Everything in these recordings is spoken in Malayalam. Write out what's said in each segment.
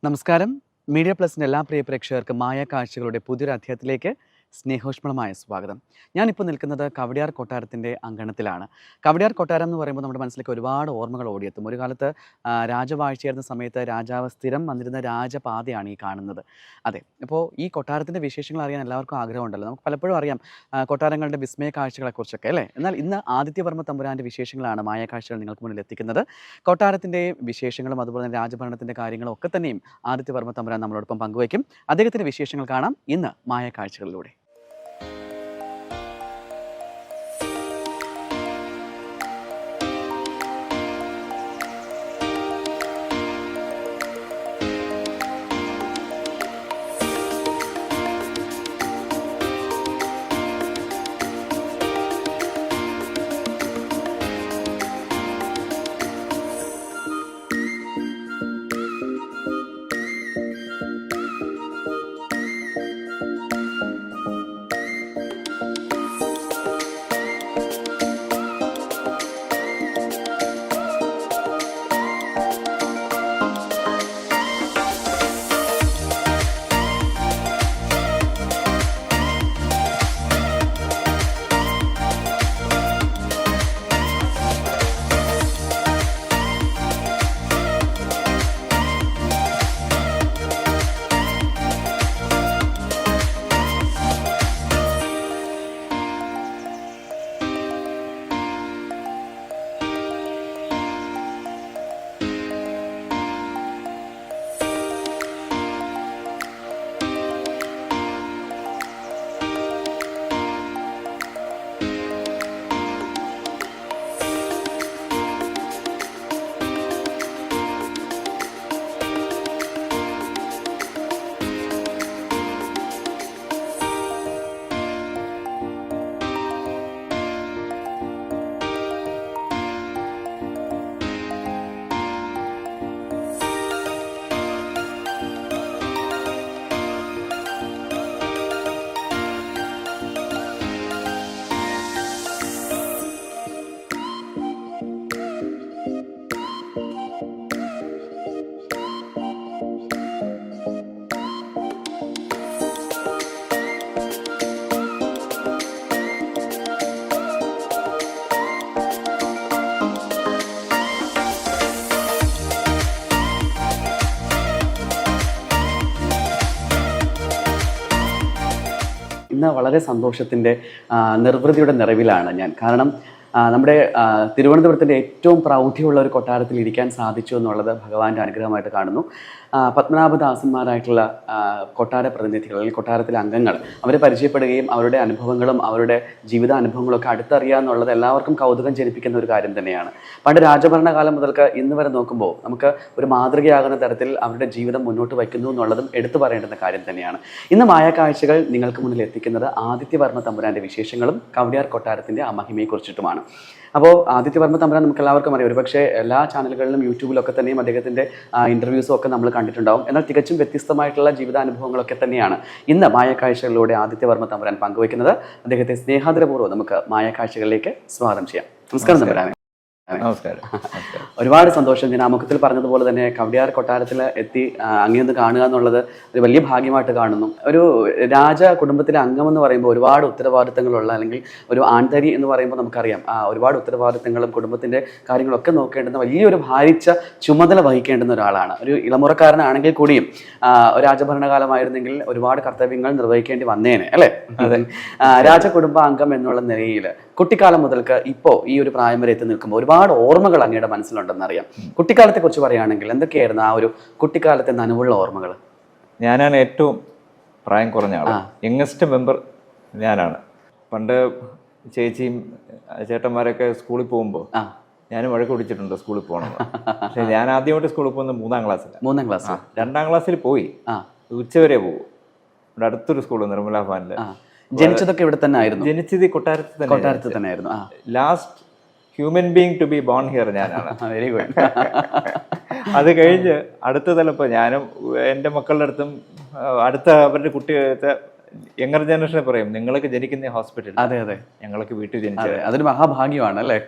നമസ്കാരം. മീഡിയ പ്ലസിൻ്റെ എല്ലാ പ്രിയ പ്രേക്ഷകർക്കും മായ കാഴ്ചകളുടെ പുതിയൊരു അധ്യായത്തിലേക്ക് സ്നേഹോഷ്മളമായ സ്വാഗതം. ഞാനിപ്പോൾ നിൽക്കുന്നത് കവടിയാർ കൊട്ടാരത്തിൻ്റെ അങ്കണത്തിലാണ്. കവടിയാർ കൊട്ടാരം എന്ന് പറയുമ്പോൾ നമ്മുടെ മനസ്സിലേക്ക് ഒരുപാട് ഓർമ്മകൾ ഓടിയെത്തും. ഒരു കാലത്ത് രാജവാഴ്ചയായിരുന്ന സമയത്ത് രാജാവ് സ്ഥിരം വന്നിരുന്ന രാജപാതയാണ് ഈ കാണുന്നത്. അതെ, അപ്പോൾ ഈ കൊട്ടാരത്തിൻ്റെ വിശേഷങ്ങൾ അറിയാൻ എല്ലാവർക്കും ആഗ്രഹമുണ്ടല്ലോ. നമുക്ക് പലപ്പോഴും അറിയാം കൊട്ടാരങ്ങളുടെ വിസ്മയ കാഴ്ചകളെക്കുറിച്ചൊക്കെ അല്ലേ. എന്നാൽ ഇന്ന് ആദിത്യവർമ്മ തമ്പുരാൻ്റെ വിശേഷങ്ങളാണ് മായ കാഴ്ചകൾ നിങ്ങൾക്ക് മുന്നിൽ എത്തിക്കുന്നത്. കൊട്ടാരത്തിൻ്റെ വിശേഷങ്ങളും അതുപോലെ തന്നെ രാജഭരണത്തിൻ്റെ കാര്യങ്ങളും ഒക്കെ തന്നെയും ആദിത്യവർമ്മ തമ്പുരാൻ നമ്മളോടൊപ്പം പങ്കുവയ്ക്കും. അദ്ദേഹത്തിൻ്റെ വിശേഷങ്ങൾ കാണാം ഇന്ന് മായ കാഴ്ചകളിലൂടെ. ഇന്ന് വളരെ സന്തോഷത്തിൻ്റെ നിർവൃതിയുടെ നിറവിലാണ് ഞാൻ. കാരണം നമ്മുടെ തിരുവനന്തപുരത്തിൻ്റെ ഏറ്റവും പ്രൗഢിയുള്ള ഒരു കൊട്ടാരത്തിൽ ഇരിക്കാൻ സാധിച്ചു എന്നുള്ളത് ഭഗവാന്റെ അനുഗ്രഹമായിട്ട് കാണുന്നു. പത്മനാഭദാസന്മാരായിട്ടുള്ള കൊട്ടാര പ്രതിനിധികൾ അല്ലെങ്കിൽ കൊട്ടാരത്തിലെ അംഗങ്ങൾ അവരെ പരിചയപ്പെടുകയും അവരുടെ അനുഭവങ്ങളും അവരുടെ ജീവിതാനുഭവങ്ങളൊക്കെ അടുത്തറിയുക എന്നുള്ളത് എല്ലാവർക്കും കൗതുകം ജനിപ്പിക്കുന്ന ഒരു കാര്യം തന്നെയാണ്. പണ്ട് രാജഭരണകാലം മുതൽക്ക് ഇന്ന് വരെ നോക്കുമ്പോൾ നമുക്ക് ഒരു മാതൃകയാകുന്ന തരത്തിൽ അവരുടെ ജീവിതം മുന്നോട്ട് വയ്ക്കുന്നു എന്നുള്ളതും എടുത്തു പറയേണ്ടുന്ന കാര്യം തന്നെയാണ്. ഇന്ന് മായ കാഴ്ചകൾ നിങ്ങൾക്ക് മുന്നിൽ എത്തിക്കുന്നത് ആദിത്യവർമ്മ തമ്പുരാൻ്റെ വിശേഷങ്ങളും കവടിയാർ കൊട്ടാരത്തിൻ്റെ ആ മഹിമയെക്കുറിച്ചിട്ടുമാണ്. അപ്പോൾ ആദിത്യവർമ്മ തമ്പുരാൻ നമുക്ക് എല്ലാവർക്കും അറിയാം. ഒരുപക്ഷെ എല്ലാ ചാനലുകളിലും യൂട്യൂബിലൊക്കെ തന്നെയും അദ്ദേഹത്തിൻ്റെ ഇൻ്റർവ്യൂസും ഒക്കെ നമ്മൾ കണ്ടിട്ടുണ്ടാവും. എന്നാൽ തികച്ചും വ്യത്യസ്തമായിട്ടുള്ള ജീവിതാനുഭവങ്ങളൊക്കെ തന്നെയാണ് ഇന്ന് മായ കാഴ്ചകളിലൂടെ ആദിത്യവർമ്മ തമ്പുരാൻ പങ്കുവയ്ക്കുന്നത്. അദ്ദേഹത്തെ സ്നേഹാദരപൂർവ്വം നമുക്ക് മായ കാഴ്ചകളിലേക്ക് സ്വാഗതം ചെയ്യാം. നമസ്കാരം തമ്പുരാനെ. നമസ്കാരം. ഒരുപാട് സന്തോഷം. ഞാൻ ആമുഖത്തിൽ പറഞ്ഞതുപോലെ തന്നെ കവടിയാർ കൊട്ടാരത്തിൽ എത്തി അങ്ങനെയൊന്ന് കാണുക എന്നുള്ളത് ഒരു വലിയ ഭാഗ്യമായിട്ട് കാണുന്നു. ഒരു രാജ കുടുംബത്തിലെ അംഗമെന്ന് പറയുമ്പോൾ ഒരുപാട് ഉത്തരവാദിത്തങ്ങളുള്ള, അല്ലെങ്കിൽ ഒരു ആൺതരി എന്ന് പറയുമ്പോൾ നമുക്കറിയാം ഒരുപാട് ഉത്തരവാദിത്തങ്ങളും കുടുംബത്തിൻ്റെ കാര്യങ്ങളൊക്കെ നോക്കേണ്ടുന്ന വലിയൊരു ഭാരിച്ച ചുമതല വഹിക്കേണ്ടുന്ന ഒരാളാണ്. ഒരു ഇളമുറക്കാരനാണെങ്കിൽ കൂടിയും രാജഭരണകാലമായിരുന്നെങ്കിൽ ഒരുപാട് കർത്തവ്യങ്ങൾ നിർവഹിക്കേണ്ടി വന്നേനെ അല്ലേ. രാജകുടുംബ അംഗം എന്നുള്ള നിലയിൽ കുട്ടിക്കാലം മുതൽക്ക് ഇപ്പോൾ ഈ ഒരു പ്രായം വരെ എത്തി നിൽക്കുമ്പോൾ ഒരുപാട് ഓർമ്മകൾ അങ്ങയുടെ മനസ്സിലുണ്ടെന്ന് അറിയാം. കുട്ടിക്കാലത്തെ കുറിച്ച് പറയുകയാണെങ്കിൽ എന്തൊക്കെയായിരുന്നു ആ ഒരു കുട്ടിക്കാലത്തെ നനവുള്ള ഓർമ്മകൾ? ഞാനാണ് ഏറ്റവും പ്രായം കുറഞ്ഞ ആൾ. യങ്ങസ്റ്റ് മെമ്പർ ഞാനാണ്. പണ്ട് ചേച്ചിയും ചേട്ടന്മാരൊക്കെ സ്കൂളിൽ പോകുമ്പോൾ ഞാനും വഴക്ക് പിടിച്ചിട്ടുണ്ട് സ്കൂളിൽ പോകണമെന്ന്. പക്ഷെ ഞാൻ ആദ്യമായിട്ട് സ്കൂളിൽ പോകുന്നത് 3ാം ക്ലാസ്സിലാണ്. 3ാം ക്ലാസ് 2ാം ക്ലാസ്സിൽ പോയി ഉച്ചവരെ പോകും. ഇവിടെ അടുത്തൊരു സ്കൂൾ നിർമ്മലാ ഭവനിൽ. ജനിച്ചതൊക്കെ ഇവിടെ തന്നെ ആയിരുന്നു? ജനിച്ചത് കൊട്ടാരത്തിൽ തന്നെ ആയിരുന്നു. Last human being to be born here ഞാനാണ്. Very good. അത് കഴിഞ്ഞ് അടുത്ത തലപ്പോൾ ഞാനും എൻ്റെ മക്കളുടെ അടുത്തും അടുത്ത അവരുടെ കുട്ടികളത്തെ യങ്ങർ ജനറേഷനെ പറയും, നിങ്ങളൊക്കെ ജനിക്കുന്ന ഹോസ്പിറ്റൽ, അതെ അതെ, ഞങ്ങളൊക്കെ വീട്ടിൽ ജനിച്ചത്. അതൊരു മഹാഭാഗ്യമാണ് അല്ലേ.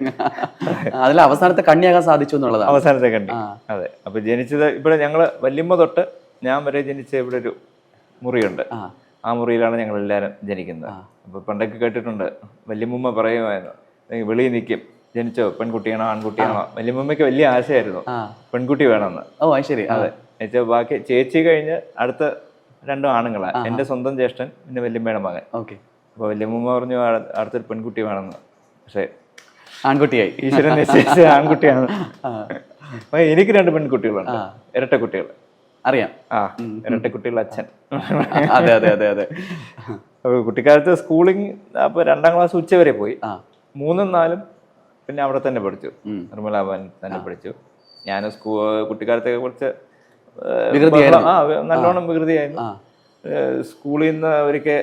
അതിൽ അവസാനത്തെ കണ്ണിയാകാൻ സാധിച്ചു എന്നുള്ളതാണ്. അവസാനത്തെ കണ്ണി. അതെ. അപ്പൊ ജനിച്ചത് ഇവിടെ ഞങ്ങള് വല്യമ്മ തൊട്ട് ഞാൻ വരെ ജനിച്ച ഇവിടെ ഒരു മുറിയുണ്ട്. ആ മുറിയിലാണ് ഞങ്ങൾ എല്ലാവരും ജനിക്കുന്നത്. അപ്പോൾ പണ്ടൊക്കെ കേട്ടിട്ടുണ്ട്, വല്യമ്മ പറയുമായിരുന്നു, വെളിയിൽ നിൽക്കും, ജനിച്ചോ പെൺകുട്ടിയാണോ ആൺകുട്ടിയാണോ. വല്യമ്മയ്ക്ക് വലിയ ആശയായിരുന്നു പെൺകുട്ടി വേണമെന്ന്. ഓ ശരി. അതെ, ബാക്കി ചേച്ചി കഴിഞ്ഞ് അടുത്ത 2 ആണുങ്ങളാണ്. എൻ്റെ സ്വന്തം ജ്യേഷ്ഠൻ, പിന്നെ വല്യമ്മയുടെ മകൻ. ഓക്കെ. അപ്പോൾ വല്യമ്മ പറഞ്ഞു അടുത്തൊരു പെൺകുട്ടി വേണമെന്ന്. പക്ഷേ ആൺകുട്ടിയായി, ഈശ്വരൻ നിശ്ചയിച്ച ആൺകുട്ടിയാണ്. അപ്പൊ എനിക്ക് 2 പെൺകുട്ടികളുണ്ട്, ഇരട്ട കുട്ടികൾ. അറിയാം. ഇരട്ട കുട്ടികളുടെ അച്ഛൻ. അതെ അതെ അതെ അതെ. അപ്പോൾ കുട്ടിക്കാലത്ത് സ്കൂളിങ് അപ്പോൾ 2ാം ക്ലാസ് ഉച്ചവരെ പോയി. 3ഉം 4ഉം പിന്നെ അവിടെ തന്നെ പഠിച്ചു, നിർമ്മല ഭവൻ തന്നെ പഠിച്ചു. ഞാൻ കുട്ടിക്കാലത്തൊക്കെ കുറച്ച് നല്ലോണം വികൃതിയായിരുന്നു. സ്കൂളിൽ നിന്ന് ഒരിക്കൽ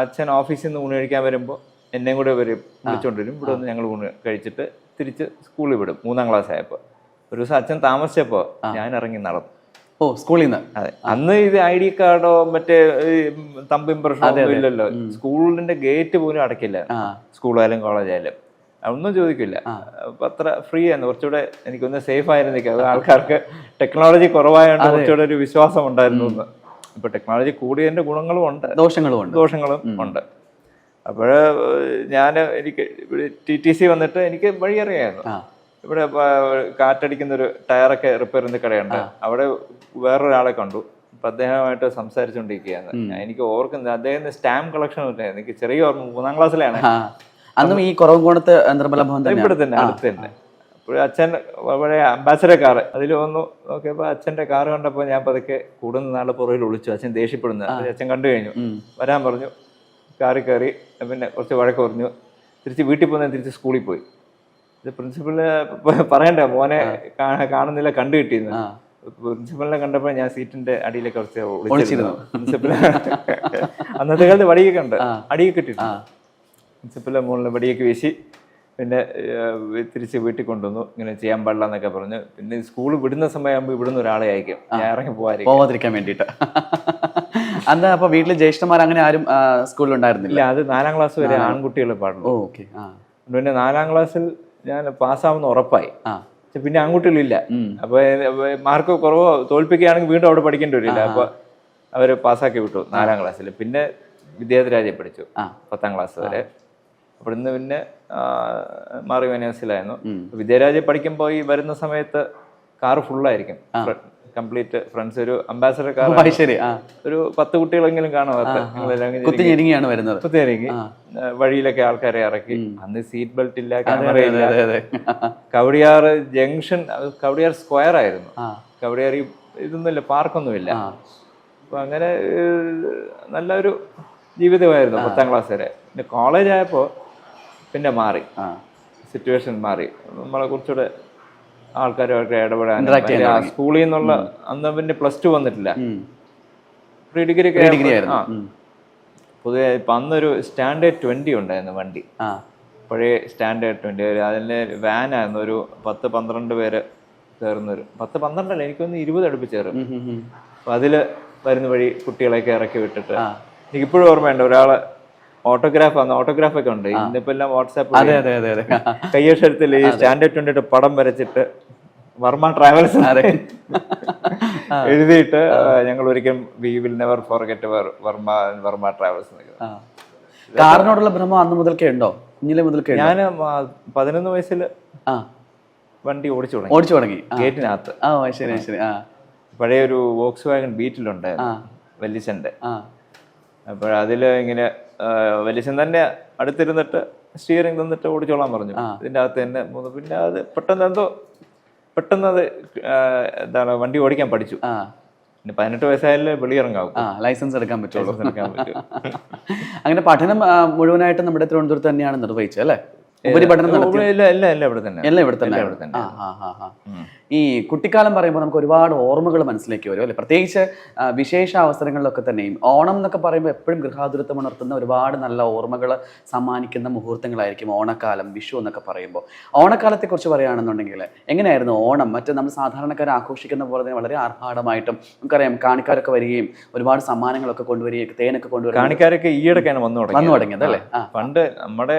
അച്ഛൻ ഓഫീസിൽ നിന്ന് ഊണ് കഴിക്കാൻ വരുമ്പോൾ എന്നെയും കൂടെ വിളിച്ചോണ്ടിരും. ഇവിടെ വന്ന് ഞങ്ങൾ ഊണ് കഴിച്ചിട്ട് തിരിച്ച് സ്കൂളിൽ വിടും. 3ാം ക്ലാസ് ആയപ്പോൾ ഒരു ദിവസം അച്ഛൻ താമസിച്ചപ്പോൾ ഞാൻ ഇറങ്ങി നടന്നു. ഓ, സ്കൂളിൽ നിന്ന്. അതെ, അന്ന് ഇത് ID കാർഡോ മറ്റേ തമ്പ് ഇംപ്രഷനോ ഇല്ലല്ലോ. സ്കൂളിന്റെ ഗേറ്റ് പോലും അടയ്ക്കില്ല, സ്കൂളായാലും കോളേജായാലും ഒന്നും ചോദിക്കില്ല. അപ്പൊ അത്ര ഫ്രീ ആയിരുന്നു. കുറച്ചുകൂടെ എനിക്കൊന്ന് സേഫ് ആയിരുന്നില്ല. അത് ആൾക്കാർക്ക് ടെക്നോളജി കുറവായതുകൊണ്ട് കുറച്ചുകൂടെ ഒരു വിശ്വാസം ഉണ്ടായിരുന്നു എന്ന്. ഇപ്പൊ ടെക്നോളജി കൂടിയതിന്റെ ഗുണങ്ങളും ഉണ്ട്, ദോഷങ്ങളും ഉണ്ട്. അപ്പോൾ എനിക്ക് TTC വന്നിട്ട് എനിക്ക് വഴി അറിയായിരുന്നു. ഇവിടെ കാറ്റടിക്കുന്ന ഒരു ടയറൊക്കെ റിപ്പയർ ചെയ്യുന്ന കടയുണ്ട്. അവിടെ വേറൊരാളെ കണ്ടു. അപ്പൊ അദ്ദേഹമായിട്ട് സംസാരിച്ചുകൊണ്ടിരിക്കുകയാണ്. എനിക്ക് ഓർക്കുന്നത് അദ്ദേഹത്തിന് സ്റ്റാമ്പ് കളക്ഷൻ ഉണ്ടായിരുന്നു. എനിക്ക് ചെറിയ ഓർമ്മ, 3ാം ക്ലാസ്സിലാണ്. അന്നും ഈ കുറവൻകോണത്ത് നിർമ്മല ഭവൻ ഇവിടെ തന്നെ, അടുത്ത് തന്നെ. അപ്പോൾ അച്ഛൻ പഴയ അംബാസഡർ കാറ് അതിൽ വന്നു നോക്കിയപ്പോൾ അച്ഛൻ്റെ കാറ് കണ്ടപ്പോൾ ഞാൻ പതുക്കെ കൂടുന്ന നാളെ പുറകിൽ ഒളിച്ചു. അച്ഛൻ ദേഷ്യപ്പെടുന്നത് അച്ഛൻ കണ്ടു കഴിഞ്ഞു, വരാൻ പറഞ്ഞു. കാറിൽ കയറി, പിന്നെ കുറച്ച് വഴക്ക് പറഞ്ഞു. തിരിച്ച് വീട്ടിൽ പോകുന്ന തിരിച്ച് സ്കൂളിൽ പോയി. ഇത് പ്രിൻസിപ്പലിനെ പറയണ്ട, മോനെ കാണുന്നില്ല, കണ്ടു കിട്ടിയിരുന്നു. പ്രിൻസിപ്പലിനെ കണ്ടപ്പോൾ ഞാൻ സീറ്റിന്റെ അടിയിലേക്ക് കുറച്ച് ഒളിച്ചിരുന്നു. പ്രിൻസിപ്പൽ അന്നത്തെ കാലത്ത് വടിയൊക്കെ ഉണ്ട്, അടിയൊക്കെ കിട്ടിയിട്ടുണ്ട്. പ്രിൻസിപ്പലിന്റെ മുകളിൽ വടിയൊക്കെ വീശി പിന്നെ തിരിച്ച് വീട്ടിൽ കൊണ്ടുവന്നു. ഇങ്ങനെ ചെയ്യാൻ പാടില്ല എന്നൊക്കെ പറഞ്ഞു. പിന്നെ സ്കൂൾ വിടുന്ന സമയമാകുമ്പോൾ ഇവിടുന്ന് ഒരാളെ അയക്കും, ഞാൻ ഇറങ്ങി പോവാതിരിക്കാൻ വേണ്ടിയിട്ട്. അന്ന് അപ്പൊ വീട്ടില് ജ്യേഷ്ഠന്മാർ അങ്ങനെ ആരും സ്കൂളിൽ ഉണ്ടായിരുന്നില്ല? അത് 4ാം ക്ലാസ് വരെ ആൺകുട്ടികൾ പാടുള്ളൂ. പിന്നെ 4ാം ക്ലാസ്സിൽ ഞാൻ പാസ്സാവുന്ന ഉറപ്പായി. പിന്നെ ആൺകുട്ടികളില്ല. അപ്പൊ മാർക്ക് കുറവോ തോൽപ്പിക്കുകയാണെങ്കിൽ വീണ്ടും അവിടെ പഠിക്കേണ്ടി വരില്ല. അപ്പൊ അവര് പാസ്സാക്കി വിട്ടു 4ാം ക്ലാസ്സിൽ. പിന്നെ വിദ്യാർത്ഥിരാജെ പഠിച്ചു 10ാം ക്ലാസ് വരെ. അവിടുന്ന് പിന്നെ മാറി യൂണിവേഴ്സിലായിരുന്നു. വിദ്യാരാജെ പഠിക്കുമ്പോൾ ഈ വരുന്ന സമയത്ത് കാറ് ഫുള്ളായിരിക്കും, കംപ്ലീറ്റ് ഫ്രണ്ട്സ്. ഒരു അംബാസഡർ കാർ, ഒരു 10 കുട്ടികളെങ്കിലും കാണും. കുത്തിയിറങ്ങി വഴിയിലൊക്കെ ആൾക്കാരെ ഇറക്കി. അന്ന് സീറ്റ് ബെൽറ്റ് ഇല്ല, ക്യാമറ ഇല്ല. കവടിയാർ ജംഗ്ഷൻ, കവടിയാർ സ്ക്വയർ ആയിരുന്നു. കവടിയാർ ഇതൊന്നുമില്ല, പാർക്കൊന്നുമില്ല. അപ്പൊ അങ്ങനെ നല്ലൊരു ജീവിതമായിരുന്നു 10ാം ക്ലാസ് വരെ. പിന്നെ കോളേജ് ആയപ്പോൾ പിന്നെ മാറി, സിറ്റുവേഷൻ മാറി. നമ്മളെ കുറച്ചുകൂടെ ആൾക്കാരുമായിട്ട് ഇടപെടാൻ സ്കൂളിൽ നിന്നുള്ള അന്ന് പിന്നെ +2 വന്നിട്ടില്ല, പ്രീ ഡിഗ്രി പൊതുവെ. ഇപ്പം അന്നൊരു സ്റ്റാൻഡേർഡ് 20 ഉണ്ടായിരുന്നു വണ്ടി, പഴയ സ്റ്റാൻഡേർഡ് 20. അതിൻ്റെ വാനായിരുന്നു. ഒരു 10-12 പേര് കയറുന്നൊരു, 10-12 അല്ല, എനിക്കൊന്ന് 20 അടുപ്പിച്ചേറും. അപ്പം അതിൽ വരുന്ന വഴി കുട്ടികളെയൊക്കെ ഇറക്കി വിട്ടിട്ട് എനിക്കിപ്പോഴും ഓർമ്മയുണ്ട്. ഒരാള് ഓട്ടോഗ്രാഫൊക്കെ ഉണ്ട്. ഇന്നിപ്പോ എല്ലാം വാട്സാപ്പ് കയ്യക്ഷരത്തിൽ ഈ സ്റ്റാൻഡേർഡ് 20 പടം വരച്ചിട്ട് വർമ്മ ട്രാവൽസ് എഴുതിയിട്ട് ഞങ്ങൾ ഒരിക്കലും we will never forget Varma travels. കാറിനോടുള്ള ഭ്രമം അന്ന് മുതൽക്കേ ഉണ്ടോ? ഞാൻ 11 വയസ്സിൽ വണ്ടി ഓടിച്ചു തുടങ്ങി ഗേറ്റിനകത്ത്. പഴയ ഒരു വോക്സ് വാഗൺ ബീറ്റിലുണ്ടായിരുന്നു വല്യച്ഛൻ്റെ. അപ്പോഴതിൽ ഇങ്ങനെ വലിയച്ഛൻ തന്നെ അടുത്തിരുന്നിട്ട് സ്റ്റിയറിംഗ് തന്നിട്ട് ഓടിച്ചോളാൻ പറഞ്ഞു. ഇതിൻ്റെ അകത്ത് തന്നെ. പിന്നെ അത് പെട്ടെന്ന് അത് എന്താണ് വണ്ടി ഓടിക്കാൻ പഠിച്ചു. പിന്നെ 18 വയസ്സായാലും വെളിയിറങ്ങാവും, ലൈസൻസ് എടുക്കാൻ പറ്റുള്ളൂ. അങ്ങനെ പഠനം മുഴുവനായിട്ട് നമ്മുടെ തിരുവനന്തപുരത്ത് തന്നെയാണ് നിർവഹിച്ചത് അല്ലേ? ഈ കുട്ടിക്കാലം പറയുമ്പോൾ നമുക്ക് ഒരുപാട് ഓർമ്മകൾ മനസ്സിലേക്ക് വരും അല്ലെ? പ്രത്യേകിച്ച് വിശേഷ അവസരങ്ങളിലൊക്കെ തന്നെയും. ഓണം എന്നൊക്കെ പറയുമ്പോൾ എപ്പോഴും ഗൃഹാതുരത്വം ഉണർത്തുന്ന ഒരുപാട് നല്ല ഓർമ്മകൾ സമ്മാനിക്കുന്ന മുഹൂർത്തങ്ങളായിരിക്കും ഓണക്കാലം, വിഷു എന്നൊക്കെ പറയുമ്പോൾ. ഓണക്കാലത്തെക്കുറിച്ച് പറയുകയാണെന്നുണ്ടെങ്കിൽ എങ്ങനെയായിരുന്നു ഓണം? മറ്റേ നമ്മൾ സാധാരണക്കാർ ആഘോഷിക്കുന്ന പോലെ തന്നെ വളരെ ആർഭാടമായിട്ടും നമുക്കറിയാം, കാണിക്കാരൊക്കെ വരികയും ഒരുപാട് സമ്മാനങ്ങളൊക്കെ കൊണ്ടുവരികയും തേനൊക്കെ കൊണ്ടുവരികയും. കാണിക്കാരൊക്കെ ഈയിടയ്ക്കാണ് വന്നു തുടങ്ങിയത് അല്ലേ? പണ്ട് നമ്മുടെ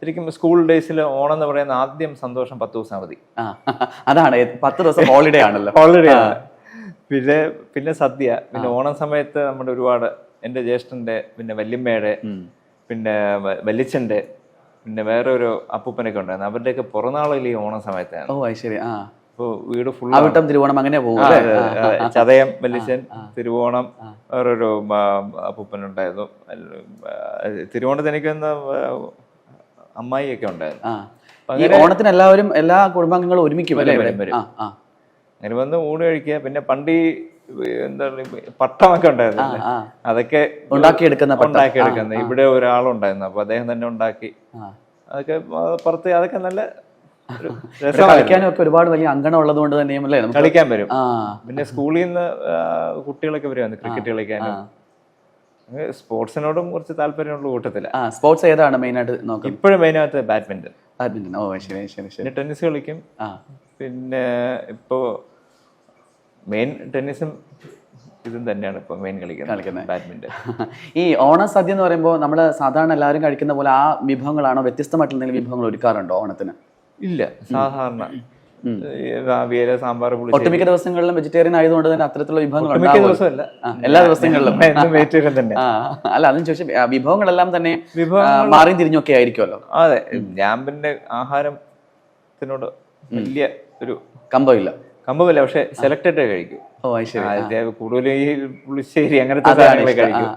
ശരിക്കും സ്കൂൾ ഡേയ്സിൽ ഓണം എന്ന് പറയുന്ന ആദ്യം സന്തോഷം 10 ദിവസം അവധി. അതാണ് 10 ദിവസം ഹോളിഡേ ആണല്ലോ. ഹോളിഡേ ആണ്. പിന്നെ പിന്നെ സദ്യ, പിന്നെ ഓണം സമയത്ത് നമ്മുടെ ഒരുപാട് എൻ്റെ ജ്യേഷ്ഠൻ്റെ, പിന്നെ വല്യമ്മയുടെ, പിന്നെ വല്യച്ഛൻ്റെ, പിന്നെ വേറെ ഒരു അപ്പൂപ്പനൊക്കെ ഉണ്ടായിരുന്നു. അവരുടെയൊക്കെ പിറന്നാളിൽ ഈ ഓണം സമയത്താണ്. ഓ അത് ശരി. ആ, അപ്പോൾ വീട് ഫുൾ അവിട്ടം തിരുവോണം അങ്ങനെ പോകും. ചതയം, വല്യച്ഛൻ, തിരുവോണം, വേറൊരു അപ്പൂപ്പനുണ്ടായിരുന്നു. തിരുവോണത്തിന് എനിക്ക് അമ്മായിയൊക്കെ ഉണ്ടായിരുന്നു. ഈ ഓണത്തിന് എല്ലാവരും എല്ലാ കുടുംബാംഗങ്ങളും ഒരുമിക്കും അല്ലേ? അങ്ങനെ വന്ന് ഊണ് കഴിക്കുക. പിന്നെ പണ്ട് ഈ എന്താണ് പട്ടമൊക്കെ ഉണ്ടായിരുന്നു, അതൊക്കെ ഉണ്ടാക്കിയെടുക്കുന്ന ഇവിടെ ഒരാളുണ്ടായിരുന്നു. അപ്പൊ അദ്ദേഹം തന്നെ ഉണ്ടാക്കി അതൊക്കെ പുറത്ത്, അതൊക്കെ നല്ല കളിക്കാനും ഒക്കെ ഒരുപാട് വലിയ അങ്കണം ഉള്ളത് കൊണ്ട് തന്നെയും അല്ലേ കളിക്കാൻ വരും. പിന്നെ സ്കൂളിൽ നിന്ന് കുട്ടികളൊക്കെ വരുമായിരുന്നു ക്രിക്കറ്റ് കളിക്കാനും. സ്പോർട്സിനോടും കുറച്ച് താല്പര്യമുള്ള കൂട്ടത്തില്ല. സ്പോർട്സ് ഏതാണ് മെയിൻ ആയിട്ട് നോക്കുന്നത്? ഇപ്പോഴും മെയിനായിട്ട് ബാഡ്മിന്റൺ. ഓ ശരി ശരി ശരി. പിന്നെ ടെന്നീസ് കളിക്കും. പിന്നെ ഇപ്പോ മെയിൻ ടെന്നീസും ഇതും തന്നെയാണ് ഇപ്പൊ മെയിൻ കളിക്കുന്നത്, ബാഡ്മിന്റൺ. ഈ ഓണ സദ്യ എന്ന് പറയുമ്പോൾ നമ്മൾ സാധാരണ എല്ലാവരും കഴിക്കുന്ന പോലെ ആ വിഭവങ്ങളാണോ, വ്യത്യസ്തമായിട്ടുള്ള എന്തെങ്കിലും വിഭവങ്ങൾ ഒരുക്കാറുണ്ടോ ഓണത്തിന്? ഇല്ല, സാധാരണ സാമ്പാർ, ഒട്ടുമിക്ക ദിവസങ്ങളിലും വെജിറ്റേറിയൻ ആയതുകൊണ്ട് തന്നെ അത്തരത്തിലുള്ള വിഭവങ്ങൾ എല്ലാ ദിവസത്തിനും തന്നെ. അല്ല, അതിന് ചോദിച്ചാൽ വിഭവങ്ങളെല്ലാം തന്നെ മാറിയും തിരിഞ്ഞൊക്കെ ആയിരിക്കുമല്ലോ. അതെ, ഞാൻ പിന്നെ ആഹാരത്തിനോട് വലിയ ഒരു കമ്പമില്ല, പക്ഷെ സെലക്ടഡ് കഴിക്കും. കൂടുതൽ ഈ പുളിശ്ശേരി അങ്ങനത്തെ സാധനങ്ങളെ കഴിക്കും.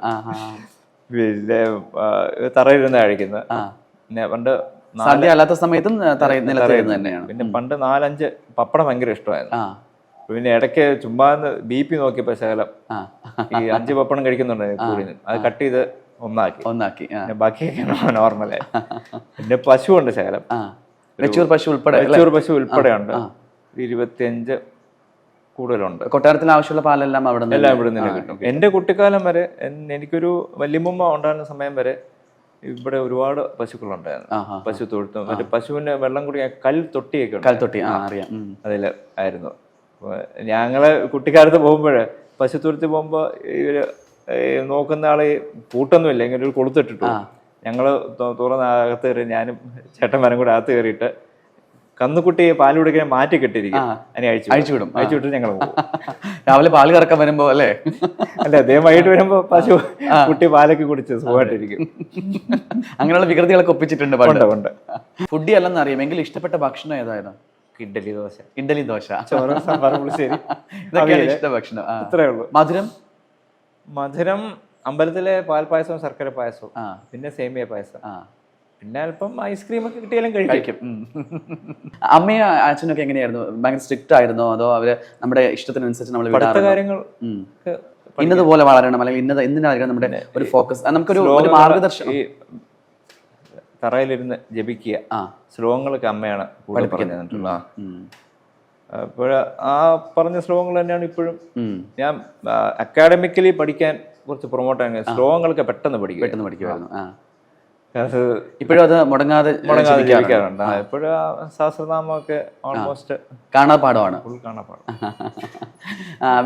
പിന്നെ തറയിരുന്ന കഴിക്കുന്നത്. പിന്നെ പണ്ട് അല്ലാത്ത സമയത്തും തന്നെയാണ്. പിന്നെ പണ്ട് 4-5 പപ്പടം ഭയങ്കര ഇഷ്ടമായിരുന്നു. പിന്നെ ഇടയ്ക്ക് ചുമ്മാ BP നോക്കിയപ്പോ ശകലം ഈ 5 പപ്പടം കഴിക്കുന്നുണ്ടായിരുന്നു കൂടി, അത് കട്ട് ചെയ്ത് ഒന്നാക്കി ബാക്കിയൊക്കെ നോർമലായി. പിന്നെ പശുവുണ്ട് ശകലം, പശു ഉൾപ്പെടെ ഉണ്ട്. 25 കൂടുതലുണ്ട്. കൊട്ടാരത്തിന് ആവശ്യമുള്ള പാലെല്ലാം എല്ലാം ഇവിടെ നിന്ന് കിട്ടും. എന്റെ കുട്ടിക്കാലം വരെ, എനിക്കൊരു വല്യമ്മ ഉണ്ടായിരുന്ന സമയം വരെ ഇവിടെ ഒരുപാട് പശുക്കളുണ്ടായിരുന്നു. പശു തൊഴുത്തും മറ്റേ പശുവിന്റെ വെള്ളം കുടിക്കാൻ കൽത്തൊട്ടിയൊക്കെ അതിൽ ആയിരുന്നു. ഞങ്ങള് കുട്ടിക്കാലത്ത് പോകുമ്പോഴ് പശുത്തൊഴുത്തിൽ പോകുമ്പോ ഇവര് നോക്കുന്ന ആള് കൂട്ടൊന്നുമില്ല, ഇങ്ങനെ ഒരു കൊളുത്തിട്ടിട്ടു. ഞങ്ങള് തുറന്ന അകത്ത് കയറി, ഞാനും ചേട്ടന്മാരും കൂടെ അകത്ത് കയറിയിട്ട് കന്നുകുട്ടിയെ പാല് കുടിക്കാൻ മാറ്റി കെട്ടിയിരിക്കും. അതിനെ അഴിച്ചു വിട്ട് ഞങ്ങൾ പോകും. രാവിലെ പാല് കറക്കാൻ വരുമ്പോ അല്ലേ? അല്ല, അദ്ദേഹം വൈകിട്ട് വരുമ്പോ പശു കുട്ടി പാലൊക്കെ കുടിച്ച് സുഖമായിട്ടിരിക്കും. അങ്ങനെയുള്ള വികൃതികളൊക്കെ ഒപ്പിച്ചിട്ടുണ്ട് പണ്ട്. ഫുഡി അല്ലെന്ന് അറിയാമെങ്കിൽ ഇഷ്ടപ്പെട്ട ഭക്ഷണം ഏതായിരുന്നു? ഇഡ്ഡലി ദോശ, ചോറ്, സാമ്പാർ, പുളിശ്ശേരി, ഇതൊക്കെയാണ് ഇഷ്ട ഭക്ഷണം. അത്രേ ഉള്ളൂ. മധുരം അമ്പലത്തിലെ പാൽപ്പായസവും ശർക്കര പായസവും, പിന്നെ സേമിയ പായസം, പിന്നെ അല്പം ഐസ്ക്രീം ഒക്കെ കിട്ടിയാലും കഴിക്കും. അമ്മയും അച്ഛനൊക്കെ എങ്ങനെയായിരുന്നു? ഭയങ്കര സ്ട്രിക്റ്റ് ആയിരുന്നോ, അതോ അവര് നമ്മുടെ ഇഷ്ടത്തിനനുസരിച്ച് നമ്മൾ കാര്യങ്ങൾ ഇന്നതുപോലെ വളരണം, അല്ലെങ്കിൽ എന്തിനായിരിക്കും നമ്മുടെ ഒരു ഫോക്കസ്, നമുക്കൊരു മാർഗദർശനം? തറയിലിരുന്ന് ജപിക്കുക, ശ്ലോകങ്ങളൊക്കെ അമ്മയാണ് പഠിപ്പിക്കുന്നത്. അപ്പോൾ ആ പറഞ്ഞ ശ്ലോകങ്ങൾ തന്നെയാണ് ഇപ്പോഴും. ഞാൻ അക്കാഡമിക്കലി പഠിക്കാൻ കുറച്ച് പ്രൊമോട്ട്, ശ്ലോകങ്ങളൊക്കെ പെട്ടെന്ന് പഠിക്കുമായിരുന്നു. ഇപ്പോഴും അത് മുടങ്ങാതെ ജപിക്കാറുണ്ട്. ഇപ്പോഴും സഹസ്രനാമമൊക്കെ ഓൾമോസ്റ്റ് കാണാപാഠമാണ്.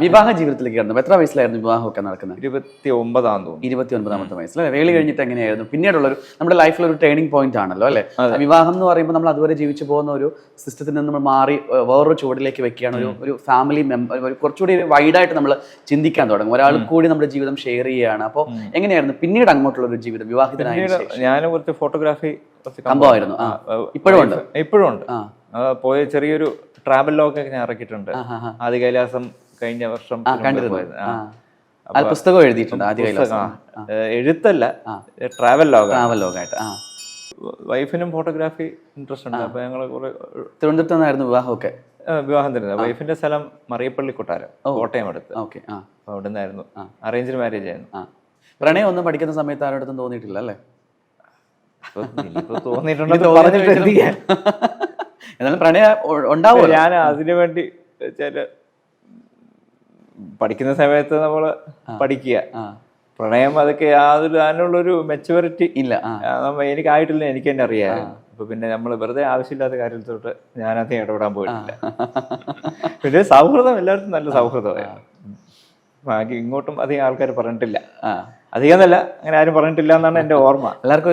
വിവാഹ ജീവിതത്തിലേക്ക് കടന്നു എത്ര വയസ്സിലായിരുന്നു വിവാഹമൊക്കെ നടക്കുന്നത്? 29ാമത്തെ വയസ്സിൽ. വേളി കഴിഞ്ഞിട്ട് എങ്ങനെയായിരുന്നു പിന്നീടുള്ളൊരു നമ്മുടെ ലൈഫിലൊരു ടേണിംഗ് പോയിന്റ് ആണല്ലോ അല്ലെ വിവാഹം എന്ന് പറയുമ്പോൾ? നമ്മൾ അതുവരെ ജീവിച്ചു പോകുന്ന ഒരു സിസ്റ്റത്തിൽ നിന്ന് നമ്മൾ മാറി വേറൊരു ചുവടിലേക്ക് വെക്കുകയാണ്. ഒരു ഫാമിലി മെമ്പർ, കുറച്ചുകൂടി വൈഡായിട്ട് നമ്മൾ ചിന്തിക്കാൻ തുടങ്ങും. ഒരാൾ കൂടി നമ്മുടെ ജീവിതം ഷെയർ ചെയ്യുകയാണ്. അപ്പോൾ എങ്ങനെയായിരുന്നു പിന്നീട് അങ്ങോട്ടുള്ള ഒരു ജീവിതം വിവാഹിതനായ? ഞാൻ കുറച്ച് ഫോട്ടോഗ്രാഫി സംഭവമായിരുന്നു. ഇപ്പോഴും ഉണ്ട്. പോയ ചെറിയൊരു ട്രാവൽ ലോഗ് ഒക്കെ ഞാൻ ഇറക്കിയിട്ടുണ്ട്. ആദ്യ കൈലാസം കഴിഞ്ഞ വർഷം പുസ്തകം എഴുതിയിട്ടുണ്ട്. ആദ്യ കൈലാസം എഴുത്തല്ല, ട്രാവൽ ലോഗായിട്ട്. വൈഫിനും ഫോട്ടോഗ്രാഫി ഇൻട്രസ്റ്റ് ഉണ്ട്. അപ്പൊ ഞങ്ങള് തിരുവനന്തപുരത്ത് നിന്നായിരുന്നു വിവാഹമൊക്കെ? വിവാഹം തരുന്നത് വൈഫിന്റെ സ്ഥലം മറിയപ്പള്ളി കൊട്ടാരം, കോട്ടയം അടുത്ത്. അവിടെ നിന്നായിരുന്നു. അറേഞ്ച്ഡ് മാരേജ് ആയിരുന്നു. പ്രണയം ഒന്നും പഠിക്കുന്ന സമയത്ത് ആരോടത്തും തോന്നിയിട്ടില്ല അല്ലേ? എന്നാലും പ്രണയം ഉണ്ടാവും. ഞാൻ അതിനു വേണ്ടി പഠിക്കുന്ന സമയത്ത് നമ്മള് പഠിക്കുക, പ്രണയം അതൊക്കെ അതിനുള്ളൊരു മെച്യൂരിറ്റി ഇല്ല, എനിക്കായിട്ടില്ല. എനിക്ക് തന്നെ അറിയാം. അപ്പൊ പിന്നെ നമ്മൾ വെറുതെ ആവശ്യമില്ലാത്ത കാര്യത്തോട്ട് ഞാനധികം ഇടപെടാൻ പോയിട്ടില്ല. പിന്നെ സൗഹൃദം എല്ലായിടത്തും നല്ല സൗഹൃദമായിരുന്നു. ബാക്കി ഇങ്ങോട്ടും അധികം ആൾക്കാർ പറഞ്ഞിട്ടില്ല. അധികമല്ല, അങ്ങനെ ആരും പറഞ്ഞിട്ടില്ല എന്നാണ് എൻ്റെ ഓർമ്മ. എല്ലാവർക്കും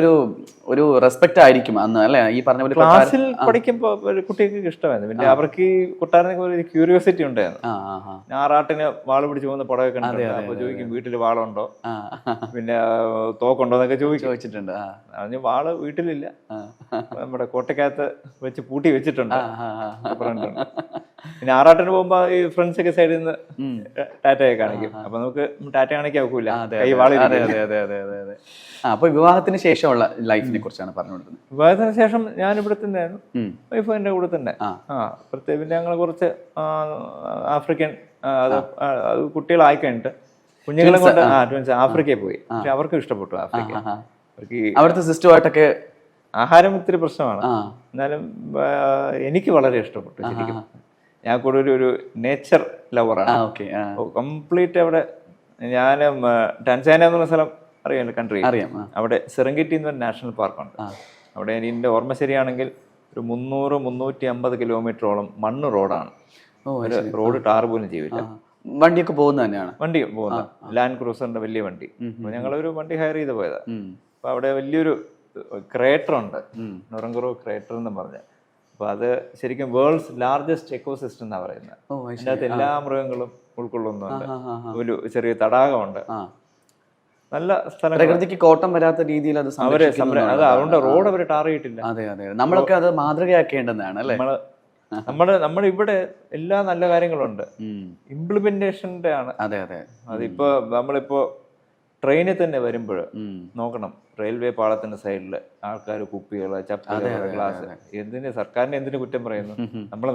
ഒരു റെസ്പെക്ട് ആയിരിക്കും അന്ന് അല്ലേ, ഈ പറഞ്ഞ പോലെ ക്ലാസ്സിൽ പഠിക്കുമ്പോൾ കുട്ടികൾക്ക് ഇഷ്ടമായിരുന്നു. പിന്നെ അവർക്ക് ഈ കൊട്ടാരനൊക്കെ ഒരു ക്യൂരിയോസിറ്റി ഉണ്ടായിരുന്നു. ഞാറാട്ടിന് വാള് പിടിച്ച് പോകുന്ന പടമൊക്കെ കണ്ടിട്ടുണ്ട്. അപ്പൊ ചോദിക്കും വീട്ടിൽ വാളുണ്ടോ, പിന്നെ തോക്കുണ്ടോ എന്നൊക്കെ ചോദിച്ചിട്ടുണ്ട്. അതിന് വാള് വീട്ടിലില്ല, നമ്മുടെ കോട്ടയ്ക്കകത്ത് വെച്ച് പൂട്ടി വെച്ചിട്ടുണ്ട് പറഞ്ഞിട്ടുണ്ട്. പിന്നെ ആറാട്ടിന് പോകുമ്പോ ഈ ഫ്രണ്ട്സ് ഒക്കെ സൈഡിൽ നിന്ന് ടാറ്റയൊക്കെ കാണിക്കും. അപ്പൊ നമുക്ക് ടാറ്റ കാണിക്കാൻ ഒക്കില്ല, കൈ വാളി. അപ്പൊ വിവാഹത്തിന് ശേഷമുള്ള ലൈഫിനെ കുറിച്ചാണ് പറഞ്ഞു കൊടുക്കുന്നത്. വിവാഹത്തിന് ശേഷം ഞാൻ ഇവിടെ തന്നെയായിരുന്നു, വൈഫ് എൻ്റെ കൂടെ തന്നെ. പ്രത്യേകം പിന്നെ ഞങ്ങൾ കുറച്ച് ആഫ്രിക്കൻ അത് കുട്ടികളായി കഴിഞ്ഞിട്ട് കുഞ്ഞുങ്ങളെ കൊണ്ട് ട്വിൻസ് ആഫ്രിക്കയിൽ പോയി. പക്ഷെ അവർക്കും ഇഷ്ടപ്പെട്ടു ആഫ്രിക്ക. അവർക്ക് അവിടുത്തെ സിസ്റ്റമായിട്ടൊക്കെ ആഹാരം ഇത്തിരി പ്രശ്നമാണ്, എന്നാലും എനിക്ക് വളരെ ഇഷ്ടപ്പെട്ടു ശരിക്കും. ഞാൻ കൂടെ ഒരു നേച്ചർ ലവറാണ്. കംപ്ലീറ്റ് അവിടെ ഞാൻ ടാൻസാനിയ എന്നുള്ള സ്ഥലം അറിയാമല്ലോ, കൺട്രി അറിയാം. അവിടെ സെറംഗെറ്റി എന്നൊരു നാഷണൽ പാർക്കുണ്ട്. അവിടെ എൻ്റെ ഓർമ്മ ശരിയാണെങ്കിൽ ഒരു 300-350 കിലോമീറ്ററോളം മണ്ണ് റോഡാണ്. റോഡ് ടാർ പോലും ചെയ്യില്ല. വണ്ടിയൊക്കെ പോകുന്നത് തന്നെയാണ്. വണ്ടി പോകുന്നത് ലാൻഡ് ക്രൂസറിന്റെ വലിയ വണ്ടി. ഞങ്ങളൊരു വണ്ടി ഹയർ ചെയ്ത് പോയതാ. അപ്പൊ അവിടെ വലിയൊരു ക്രേറ്റർ ഉണ്ട്, നൊറംഗറോ ക്രേറ്റർ എന്ന് പറഞ്ഞ. അപ്പൊ അത് ശരിക്കും വേൾഡ്സ് ലാർജസ്റ്റ് എക്കോസിസ്റ്റം എന്നാ പറയുന്നത്. അതിൻ്റെ അകത്ത് എല്ലാ മൃഗങ്ങളും ഉൾക്കൊള്ളുന്നുണ്ട്. ഒരു ചെറിയ തടാകമുണ്ട്. നല്ല സ്ഥലം, പ്രകൃതിക്ക് കോട്ടം വരാത്ത രീതിയിൽ അത് അതുകൊണ്ട് റോഡ് അവർ ടാർ ചെയ്തിട്ടില്ല. അതെ അതെ, നമ്മളൊക്കെ അത് മാതൃകയാക്കേണ്ടതാണ് അല്ലേ. നമ്മുടെ ഇവിടെ എല്ലാ നല്ല കാര്യങ്ങളുണ്ട്, ഇംപ്ലിമെന്റേഷന്റെ ആണ്. അതെ അതെ, അതിപ്പോ നമ്മളിപ്പോ ട്രെയിനിൽ തന്നെ വരുമ്പോൾ നോക്കണം, റെയിൽവേ പാളത്തിന്റെ സൈഡില് ആൾക്കാർ കുപ്പികള്, ചപ്പലുകള്, ഗ്ലാസ്. എന്തിന് സർക്കാരിനെ എന്തിനു കുറ്റം പറയുന്നു?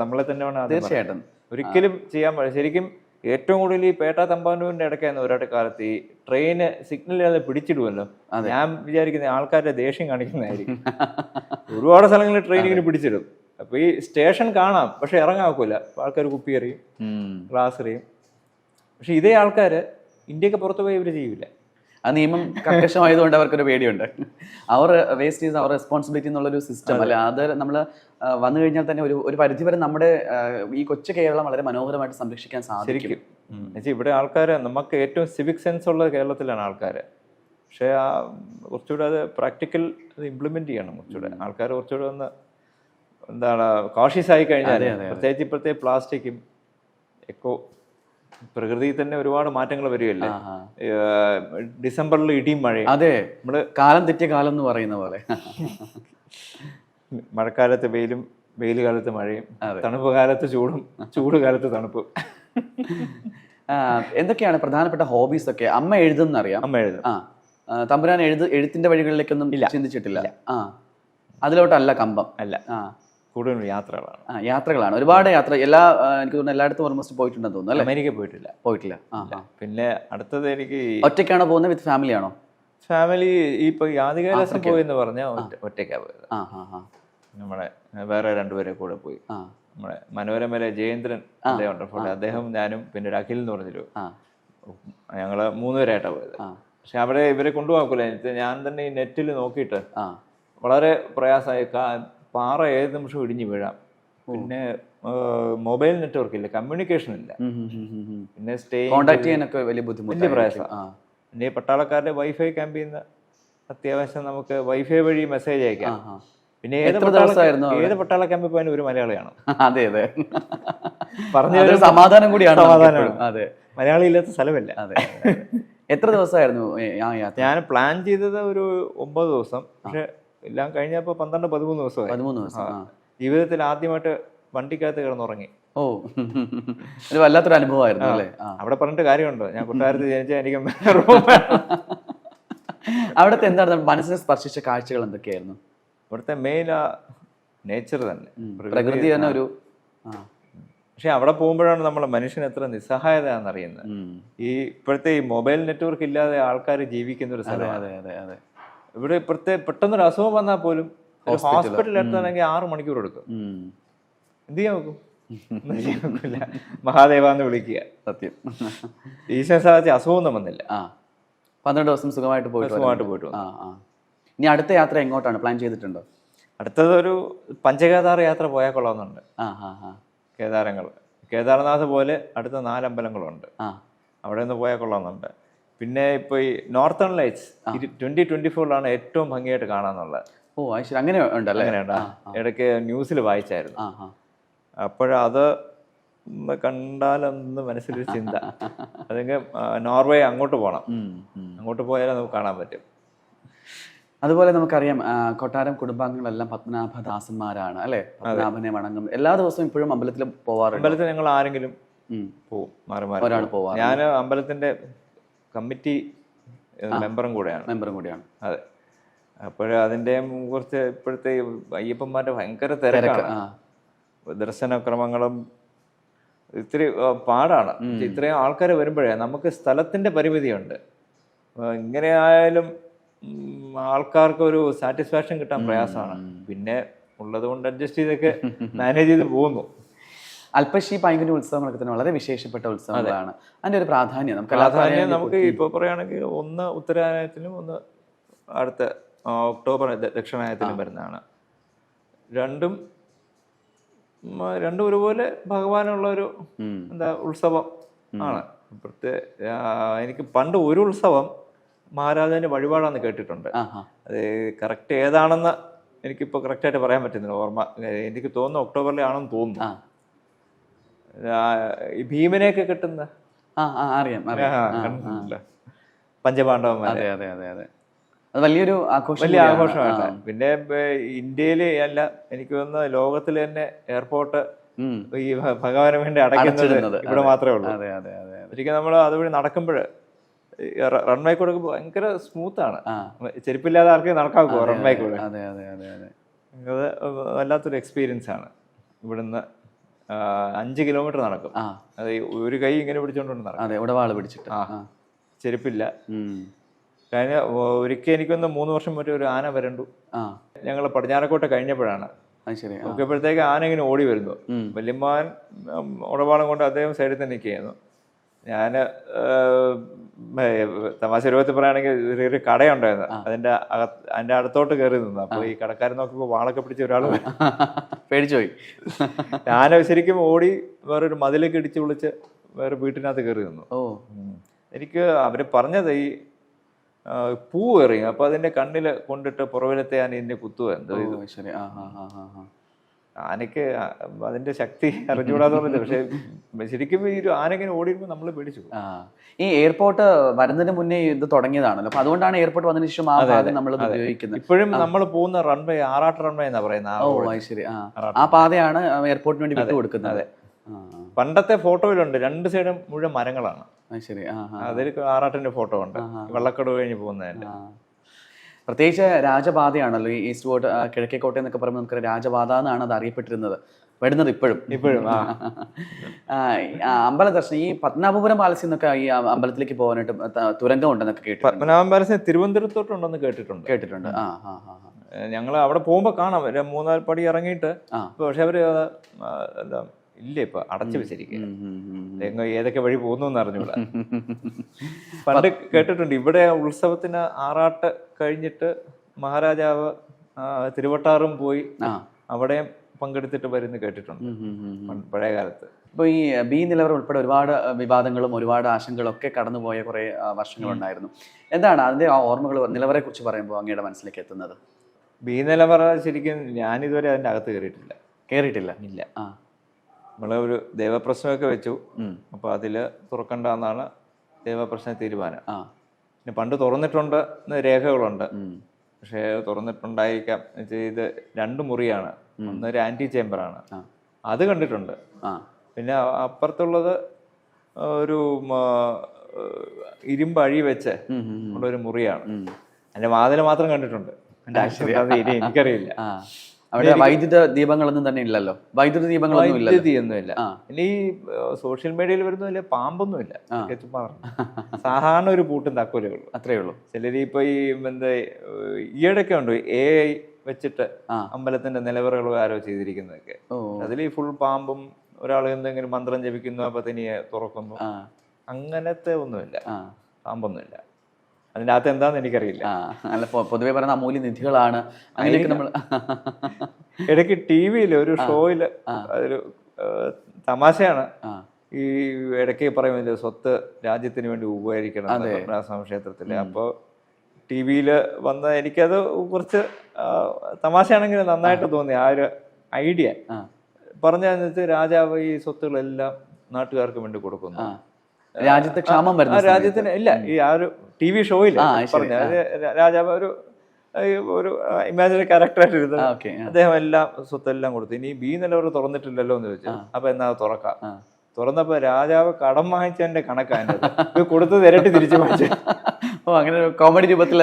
നമ്മളെ തന്നെ വേണം. തീർച്ചയായിട്ടും ഒരിക്കലും ചെയ്യാൻ പാടില്ല. ശരിക്കും ഏറ്റവും കൂടുതൽ ഈ പേട്ട തമ്പാനൂരിന്റെ ഇടയ്ക്കായിരുന്നു ഒരാട്ട് കാലത്ത് ഈ ട്രെയിന് സിഗ്നലിൽ പിടിച്ചിടുമല്ലോ. ഞാൻ വിചാരിക്കുന്ന ആൾക്കാരുടെ ദേഷ്യം കാണിക്കുന്നതായിരിക്കും. ഒരുപാട് സ്ഥലങ്ങളിൽ ട്രെയിൻ ഇങ്ങനെ പിടിച്ചിടും. അപ്പൊ ഈ സ്റ്റേഷൻ കാണാം, പക്ഷെ ഇറങ്ങാക്കൂല. ആൾക്കാർ കുപ്പി എറിയും, ഗ്ലാസ് എറിയും. പക്ഷെ ഇതേ ആൾക്കാര് ഇന്ത്യക്ക് പുറത്തു പോയി ഇവര് ചെയ്യില്ല. ആ നിയമം കർക്കശമായതുകൊണ്ട് അവർക്കൊരു പേടിയുണ്ട്. അവർ വേസ്റ്റ് ഈസ് അവർ റെസ്പോൺസിബിലിറ്റി എന്നുള്ളൊരു സിസ്റ്റം അല്ലെ. അത് നമ്മൾ വന്നു കഴിഞ്ഞാൽ തന്നെ ഒരു പരിധിവരെ നമ്മുടെ ഈ കൊച്ചു കേരളം വളരെ മനോഹരമായിട്ട് സംരക്ഷിക്കാൻ സാധിക്കും. ഇവിടെ ആൾക്കാർ, നമുക്ക് ഏറ്റവും സിവിക് സെൻസ് ഉള്ളത് കേരളത്തിലാണ് ആൾക്കാർ. പക്ഷെ ആ കുറച്ചുകൂടെ അത് പ്രാക്ടിക്കൽ അത് ഇംപ്ലിമെന്റ് ചെയ്യണം. കുറച്ചുകൂടെ ആൾക്കാർ കുറച്ചുകൂടെ ഒന്ന് എന്താണ് കോഷ്യസ് ആയി കഴിഞ്ഞാൽ, പ്രത്യേകിച്ച് ഇപ്പോഴത്തെ പ്ലാസ്റ്റിക്കും എക്കോ പ്രകൃതിയിൽ തന്നെ ഒരുപാട് മാറ്റങ്ങൾ വരികയല്ലേ. ഡിസംബറിൽ ഇടിയും മഴയും. അതെ, നമ്മള് കാലം തെറ്റിയ കാലം എന്ന് പറയുന്ന പോലെ. മഴക്കാലത്ത് വെയിലും, വെയിൽ കാലത്ത് മഴയും, തണുപ്പ് കാലത്ത് ചൂടും, ചൂട് കാലത്ത് തണുപ്പും. എന്തൊക്കെയാണ് പ്രധാനപ്പെട്ട ഹോബീസ് ഒക്കെ? അമ്മ എഴുതുന്നറിയാം. അമ്മ എഴുതും. തമ്പുരാൻ എഴുത്തിന്റെ വഴികളിലേക്കൊന്നും ചിന്തിച്ചിട്ടില്ല. അതിലോട്ടല്ല കമ്പം. അല്ല, കൂടുതലും യാത്രകളാണ്. യാത്രകളാണ്, ഒരുപാട് യാത്ര. എനിക്ക് തോന്നുന്നു എല്ലായിടത്തും ഓൾമോസ്റ്റ് പോയിട്ടുണ്ടെന്ന് തോന്നുന്നു അല്ലേ? അമേരിക്ക പോയിട്ടില്ല. പിന്നെ അടുത്തത് എനിക്ക് ഒറ്റയ്ക്കാണോ പോകുന്നത്, വിത്ത് ഫാമിലി ആണോ? ഫാമിലി ഇപ്പൊ ആദ്യകാലം പോയെന്ന് പറഞ്ഞാൽ ഒറ്റയ്ക്കാണ് പോയത്. നമ്മുടെ വേറെ രണ്ടുപേരെ കൂടെ പോയി. നമ്മുടെ മനോരമയിലെ ജയേന്ദ്രൻ അദ്ദേഹം ഞാനും പിന്നെ ഒരു അഖിൽ എന്ന് പറഞ്ഞൊരു, ഞങ്ങള് 3 പേരായിട്ടാണ് പോയത്. പക്ഷെ അവിടെ ഇവരെ കൊണ്ടുപോകൂല. ഞാൻ തന്നെ ഈ നെറ്റിൽ നോക്കിയിട്ട് വളരെ പ്രയാസമായി. പാറ ഏത് നിമിഷം ഇടിഞ്ഞു വീഴാം. പിന്നെ മൊബൈൽ നെറ്റ്വർക്ക് ഇല്ല, കമ്മ്യൂണിക്കേഷൻ ഇല്ല. പിന്നെ സ്റ്റേ കോൺടാക്ട് ചെയ്യാനൊക്കെ വലിയ ബുദ്ധിമുട്ട്, പ്രയാസമാണ്. പിന്നെ ഈ പട്ടാളക്കാരുടെ വൈഫൈ ക്യാമ്പ് ചെയ്യുന്ന അത്യാവശ്യം നമുക്ക് വൈഫൈ വഴി മെസ്സേജ് അയക്കാം. പിന്നെ ഏത് പട്ടാള ക്യാമ്പിൽ പോയാലും ഒരു മലയാളിയാണ്. അതെ അതെ, പറഞ്ഞ സമാധാനം കൂടിയാണ്. അതെ, മലയാളി ഇല്ലാത്ത സ്ഥലമില്ല. അതെ. എത്ര ദിവസമായിരുന്നു ഞാൻ പ്ലാൻ ചെയ്തത്? ഒരു 9 ദിവസം. പക്ഷെ എല്ലാം കഴിഞ്ഞപ്പോ 12-13 ദിവസമായി. 13 ദിവസം. ജീവിതത്തിൽ ആദ്യമായിട്ട് വണ്ടിക്കകത്ത് കിടന്നുറങ്ങി. ഓ, ഒരു വല്ലാത്തൊരു അനുഭവമായിരുന്നു അല്ലേ? അവിടെ പറഞ്ഞിട്ട് കാര്യമുണ്ടോ? ഞാൻ കൊട്ടാരത്തിൽ ജനിച്ചാൽ എനിക്ക് അവിടുത്തെ എന്താണ് മനസ്സിനെ സ്പർശിച്ച കാഴ്ചകൾ എന്തൊക്കെയായിരുന്നു? ഇവിടുത്തെ മെയിൻ നേച്ചർ തന്നെ, പ്രകൃതി തന്നെ ഒരു. പക്ഷെ അവിടെ പോകുമ്പോഴാണ് നമ്മളെ മനുഷ്യന് എത്ര നിസ്സഹായതയാണെന്നറിയുന്നത്. ഈ ഇപ്പോഴത്തെ ഈ മൊബൈൽ നെറ്റ്വർക്ക് ഇല്ലാതെ ആൾക്കാർ ജീവിക്കുന്ന ഒരു സ്ഥലമാണ്. ഇവിടെ ഇപ്പോഴത്തെ പെട്ടെന്നൊരു അസുഖം വന്നാൽ പോലും ഹോസ്പിറ്റലിൽ എത്താണെങ്കിൽ 6 മണിക്കൂർ എടുക്കും. എന്ത് ചെയ്യാൻ നോക്കും? മഹാദേവ എന്ന് വിളിക്കുക. സത്യം, ഈശ്വര സാധിച്ച അസുഖമൊന്നും വന്നില്ല. 12 ദിവസം സുഖമായിട്ട് പോയിട്ട്. ഇനി അടുത്ത യാത്ര എങ്ങോട്ടാണ് പ്ലാൻ ചെയ്തിട്ടുണ്ടോ? അടുത്തത് ഒരു പഞ്ചകേദാർ യാത്ര പോയാൽ കൊള്ളാമെന്നുണ്ട്. കേദാരങ്ങൾ, കേദാർനാഥ് പോലെ അടുത്ത 4 അമ്പലങ്ങളുണ്ട്. അവിടെ നിന്ന് പോയാൽ കൊള്ളാമെന്നുണ്ട്. പിന്നെ ഇപ്പോൾ ഈ നോർത്തേൺ ലൈറ്റ്സ് 2024 ഏറ്റവും ഭംഗിയായിട്ട് കാണാന്നുള്ളത്. ഓ അത് ശരി, അങ്ങനെ ഉണ്ടല്ലേ? അങ്ങനെയുണ്ട്. ഇടയ്ക്ക് ന്യൂസിൽ വായിച്ചായിരുന്നു. അപ്പോഴത് കണ്ടാലെന്ന് മനസ്സിലൊരു ചിന്ത, അതെങ്കിൽ നോർവേ അങ്ങോട്ട് പോകണം. അങ്ങോട്ട് പോയാലേ നമുക്ക് കാണാൻ പറ്റും. അതുപോലെ നമുക്കറിയാം കൊട്ടാരം കുടുംബാംഗങ്ങളെല്ലാം പത്മനാഭദാസന്മാരാണ് അല്ലേ? പത്മനാഭനെ വണങ്ങും. എല്ലാ ദിവസവും ഇപ്പോഴും അമ്പലത്തിൽ പോവാറുണ്ട്? അമ്പലത്തിൽ ഞങ്ങൾ ആരെങ്കിലും പോവും, മാറി മാറി ഒരാൾ പോവാറ്. ഞാൻ അമ്പലത്തിന്റെ കമ്മിറ്റി മെമ്പറും കൂടെയാണ്. അതെ. അപ്പോഴതിൻ്റെ കുറച്ച് ഇപ്പോഴത്തെ അയ്യപ്പന്മാരുടെ ഭയങ്കര തിരക്കാണ്. ദർശനക്രമങ്ങളും ഇത്തിരി പാടാണ്. ഇത്രയും ആൾക്കാർ വരുമ്പോഴേ നമുക്ക് സ്ഥലത്തിന്റെ പരിമിതിയുണ്ട്. ഇങ്ങനെ ആയാലും ആൾക്കാർക്ക് ഒരു സാറ്റിസ്ഫാക്ഷൻ കിട്ടാൻ പ്രയാസമാണ്. പിന്നെ ഉള്ളത് കൊണ്ട് അഡ്ജസ്റ്റ് ചെയ്തൊക്കെ മാനേജ് ചെയ്ത് പോകുന്നു. അൽപ്പശി പൈങ്കുനി ഉത്സവങ്ങളൊക്കെ തന്നെ വളരെ വിശേഷപ്പെട്ട ഉത്സവങ്ങളാണ്. അതിന്റെ ഒരു പ്രാധാന്യം നമുക്ക് ഇപ്പോൾ പറയുകയാണെങ്കിൽ ഒന്ന് ഉത്തരായനത്തിനും ഒന്ന് അടുത്ത ഒക്ടോബർ ദക്ഷിണായനത്തിനും വരുന്നതാണ്. രണ്ടും ഒരുപോലെ ഭഗവാനുള്ള ഒരു ഉത്സവം ആണ്. എനിക്ക് പണ്ട് ഒരു ഉത്സവം മഹാരാജാവിന്റെ വഴിപാടാന്ന് കേട്ടിട്ടുണ്ട്. അത് കറക്റ്റ് ഏതാണെന്ന് എനിക്കിപ്പോൾ കറക്റ്റായിട്ട് പറയാൻ പറ്റുന്നില്ല, ഓർമ്മ. എനിക്ക് തോന്നുന്നു ഒക്ടോബറിലാണെന്ന് തോന്നുന്നു. ഈ ഭീമനെയൊക്കെ കിട്ടുന്ന പഞ്ചപാണ്ഡവന്മാരെ, അത് വലിയൊരു വലിയ ആഘോഷമാണ്. പിന്നെ ഇന്ത്യയിൽ അല്ല, എനിക്ക് തോന്നുന്നു ലോകത്തിൽ തന്നെ എയർപോർട്ട് ഈ ഭഗവാന് വേണ്ടി അടയ്ക്കുന്നത് ഇവിടെ മാത്രമേ ഉള്ളൂ. ശരിക്കും നമ്മൾ അതുവഴി നടക്കുമ്പോൾ റൺവേ കൂടെ ഭയങ്കര സ്മൂത്താണ്. ചെരുപ്പില്ലാതെ ആർക്കും നടക്കാവോ റൺവേ കൂടെ? അത് വല്ലാത്തൊരു എക്സ്പീരിയൻസ് ആണ്. ഇവിടുന്ന് 5 കിലോമീറ്റർ നടക്കും. അത് ഒരു കൈ ഇങ്ങനെ പിടിച്ചോണ്ട് നടക്കും. ചെരുപ്പില്ല. കഴിഞ്ഞ ഒരിക്കൽ എനിക്കൊന്ന് 3 വർഷം മുന്നേ ഒരു ആന വരണ്ടു. ഞങ്ങൾ പടിഞ്ഞാറക്കോട്ട കഴിഞ്ഞപ്പോഴാണ്. നോക്കിയപ്പോഴത്തേക്ക് ആന ഇങ്ങനെ ഓടി വരുന്നു. വല്യമ്മാൻ ഉടവാളം കൊണ്ട് അദ്ദേഹം സൈഡിൽ തന്നെ നിൽക്കുകയായിരുന്നു. ഞാൻ തമാശ രൂപത്തിൽ പറയുകയാണെങ്കിൽ ഒരു കടയുണ്ടായിരുന്നു, അതിന്റെ അടുത്തോട്ട് കയറി നിന്നു. അപ്പൊ ഈ കടക്കാരൻ നോക്കുമ്പോൾ വാളൊക്കെ പിടിച്ച ഒരാൾ പേടിച്ചുപോയി. ഞാൻ ശരിക്കും ഓടി വേറൊരു മതിലേക്ക് ഇടിച്ചു വിളിച്ച് വേറെ വീട്ടിനകത്ത് കയറി നിന്നു. എനിക്ക് അവര് പറഞ്ഞത് ഈ പൂ എറിയും, അപ്പൊ അതിന്റെ കണ്ണില് കൊണ്ടിട്ട് പുറവിലത്തെ ആന ഇതിന്റെ കുത്തുക. എന്തോ ഇത് ആനയ്ക്ക് അതിന്റെ ശക്തി അറിഞ്ഞുകൂടാന്ന് പറഞ്ഞത്. പക്ഷെ ശരിക്കും ഈ ഒരു ആനങ്ങനെ ഓടിയുമ്പോൾ നമ്മൾ പേടിച്ചു. ഈ എയർപോർട്ട് വരുന്നതിന് മുന്നേ ഇത് തുടങ്ങിയതാണല്ലോ, അപ്പൊ അതുകൊണ്ടാണ് എയർപോർട്ട് വന്നതിന് ശേഷം നമ്മൾ ഉപയോഗിക്കുന്നത്. ഇപ്പോഴും നമ്മൾ പോകുന്ന റൺവേ ആറാട്ട് റൺവേ എന്നാ പറയുന്നത്. ശരി, ആ പാതയാണ് എയർപോർട്ടിന് വേണ്ടി വിട്ടു കൊടുക്കുന്നത്. പണ്ടത്തെ ഫോട്ടോയിലുണ്ട് 2 സൈഡും മുഴുവൻ മരങ്ങളാണ്. ശരി, അതിൽ ആറാട്ടിന്റെ ഫോട്ടോ ഉണ്ട്, വെള്ളക്കടവ് കഴിഞ്ഞ് പോകുന്നതിന്റെ. പ്രത്യേകിച്ച് രാജപാതയാണല്ലോ ഈ ഈസ്റ്റ് കോട്ട് കിഴക്കേക്കോട്ട എന്നൊക്കെ പറയുമ്പോൾ നമുക്ക് രാജപാത എന്നാണ് അത് അറിയപ്പെട്ടിരുന്നത്, വരുന്നത് ഇപ്പോഴും. അമ്പല ദർശനം, ഈ പത്മനാഭപുരം പാലസിൽ നിന്നൊക്കെ ഈ അമ്പലത്തിലേക്ക് പോകാനായിട്ട് തുരങ്കം ഉണ്ടെന്നൊക്കെ കേട്ടു. പത്മനാഭൻ പാലസിൽ തിരുവനന്തപുരത്തോട്ടുണ്ടെന്ന് കേട്ടിട്ടുണ്ട്. ഞങ്ങൾ അവിടെ പോകുമ്പോ കാണാം 3-4 പടി ഇറങ്ങിയിട്ട്. പക്ഷെ അവര് എന്താ ഇല്ല, ഇപ്പൊ അടച്ചു വെച്ചിരിക്കുക. ഏതൊക്കെ വഴി പോകുന്നു എന്ന് അറിഞ്ഞൂടാ. പണ്ട് കേട്ടിട്ടുണ്ട് ഇവിടെ ഉത്സവത്തിന് ആറാട്ട് കഴിഞ്ഞിട്ട് മഹാരാജാവ് തിരുവട്ടാറും പോയി അവിടെയും പങ്കെടുത്തിട്ട് വരുന്ന കേട്ടിട്ടുണ്ട് പഴയ കാലത്ത്. ഇപ്പൊ ഈ ബി നിലവറ ഉൾപ്പെടെ ഒരുപാട് വിവാദങ്ങളും ഒരുപാട് ആശങ്കകളും ഒക്കെ കടന്നുപോയ കുറെ വർഷങ്ങളുണ്ടായിരുന്നു. എന്താണ് അതിന്റെ ആ ഓർമ്മകൾ നിലവറയെ കുറിച്ച് പറയുമ്പോൾ അങ്ങയുടെ മനസ്സിലേക്ക് എത്തുന്നത്? ബി നിലവറ ശരിക്കും ഞാനിതുവരെ അതിന്റെ അകത്ത് കയറിയിട്ടില്ല. ഇല്ല. നമ്മള് ഒരു ദേവപ്രശ്നമൊക്കെ വെച്ചു. അപ്പൊ അതില് തുറക്കണ്ടെന്നാണ് ദേവപ്രശ്ന തീരുമാനം. പിന്നെ പണ്ട് തുറന്നിട്ടുണ്ട് രേഖകളുണ്ട്, പക്ഷെ തുറന്നിട്ടുണ്ടായിരിക്കാം. ഇത് 2 മുറിയാണ്, ഒന്ന് ഒരു ആന്റി ചേംബറാണ്, അത് കണ്ടിട്ടുണ്ട്. പിന്നെ അപ്പുറത്തുള്ളത് ഒരു ഇരുമ്പ് അഴി വെച്ച് ഉള്ളൊരു മുറിയാണ്. അതിന്റെ വാതിൽ മാത്രം കണ്ടിട്ടുണ്ട്. എനിക്കറിയില്ല. അവിടെ വൈദ്യുത ദീപങ്ങളൊന്നും തന്നെ ഇല്ലല്ലോ. വൈദ്യുത ദീപങ്ങളൊന്നുമില്ല. ഇനി സോഷ്യൽ മീഡിയയിൽ വരുന്നില്ല, പാമ്പൊന്നുമില്ല. സാധാരണ ഒരു പൂട്ടും താക്കോലേ ഉള്ളൂ, അത്രേ ഉള്ളൂ. ചിലര് ഇപ്പൊ ഈ എന്താ ഈയിടയ്ക്ക് ഉണ്ട് AI വെച്ചിട്ട് അമ്പലത്തിന്റെ നിലവറകൾ ആരോ ചെയ്തിരിക്കുന്നതൊക്കെ. അതിൽ ഈ ഫുൾ പാമ്പും ഒരാൾ എന്തെങ്കിലും മന്ത്രം ജപിക്കുന്നു അപ്പൊ തനിയെ തുറക്കുന്നു, അങ്ങനത്തെ ഒന്നുമില്ല, പാമ്പൊന്നുമില്ല. അതിൻ്റെ അകത്ത് എന്താന്ന് എനിക്കറിയില്ല. അല്ല, പൊതുവെ പറയുന്ന അമൂല്യ നിധികളാണ്. അങ്ങനെയൊക്കെ നമ്മൾ ഇടയ്ക്ക് TV-യിൽ ഒരു ഷോയില് അതൊരു തമാശയാണ്. ഈ ഇടയ്ക്ക് പറയുന്നില്ല സ്വത്ത് രാജ്യത്തിന് വേണ്ടി ഉപകരിക്കണം പത്മനാഭസ്വാമി ക്ഷേത്രത്തിൽ. അപ്പോൾ ടി വിയിൽ വന്ന എനിക്കത് കുറച്ച് തമാശയാണെങ്കിലും നന്നായിട്ട് തോന്നി ആ ഒരു ഐഡിയ. പറഞ്ഞതെന്ന് വെച്ചാൽ രാജാവ് ഈ സ്വത്തുകളെല്ലാം നാട്ടുകാർക്ക് വേണ്ടി കൊടുക്കുന്നു. രാജ്യത്ത് ക്ഷാമം വരുന്ന രാജ്യത്തിന് ഇല്ല, ഈ ആ ഒരു ടി വി ഷോയിൽ പറഞ്ഞ രാജാവ് ഒരു ഇമാജിനറി ക്യാരക്ടറായിട്ട് ഇരുന്നത്. അദ്ദേഹം എല്ലാം സ്വത്തെല്ലാം കൊടുത്തു. ഇനി ബി നിലവർ തുറന്നിട്ടില്ലല്ലോ എന്ന് ചോദിച്ചു. അപ്പൊ എന്നാ തുറക്കാം. തുറന്നപ്പോ രാജാവ് കടം വാങ്ങിച്ചതിന്റെ കണക്കാണ് കൊടുത്തത് ഇരട്ടി തിരിച്ചു വാങ്ങിച്ചു. അങ്ങനെ കോമഡി രൂപത്തിൽ.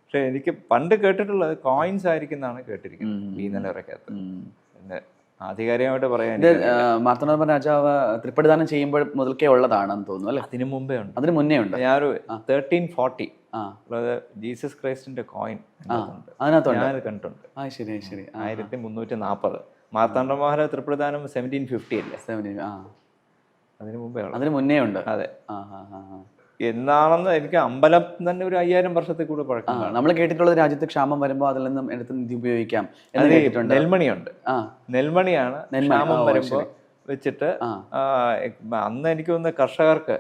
പക്ഷെ എനിക്ക് പണ്ട് കേട്ടിട്ടുള്ളത് കോയിൻസ് ആയിരിക്കും എന്നാണ് കേട്ടിരിക്കുന്നത് ബി നിലവറക്കകത്ത്. പിന്നെ ആധികാരികമായിട്ട് പറയാൻ മാർത്താണ്ഡവർമ്മ രാജാവ് തൃപ്പടിദാനം ചെയ്യുമ്പോൾ മുതൽക്കേ ഉള്ളതാണെന്ന് തോന്നുന്നു അല്ലെ? അതിനു മുമ്പേ ഉണ്ട്. അതിന് മുന്നേ ഉണ്ട്. ഞാനൊരു 1340 ജീസസ് ക്രൈസ്റ്റിന്റെ കോയിൻ അതിനകത്തുണ്ട്, ഞാൻ കണ്ടിട്ടുണ്ട്. 1340. മാർത്താണ്ഡ മഹാരാജ് തൃപ്പടിദാനം 1750 അല്ലേ? അതിന് മുമ്പേ ഉണ്ട്. അതിന് മുന്നേ ഉണ്ട്. അതെ. എന്നാണെന്ന് എനിക്ക് അമ്പലം തന്നെ ഒരു 5000 വർഷത്തിൽ കൂടെ പഴക്കം. നമ്മൾ കേട്ടിട്ടുള്ളത് രാജ്യത്ത് ക്ഷാമം വരുമ്പോൾ അതിൽ നിന്നും എടുത്ത് നിധി ഉപയോഗിക്കാം എന്ന് കേട്ടിട്ടുണ്ട്. നെൽമണിയുണ്ട്. നെൽമണിയാണ് ക്ഷാമം വരുമ്പോൾ വെച്ചിട്ട് അന്ന് എനിക്ക് തോന്നുന്ന കർഷകർക്ക്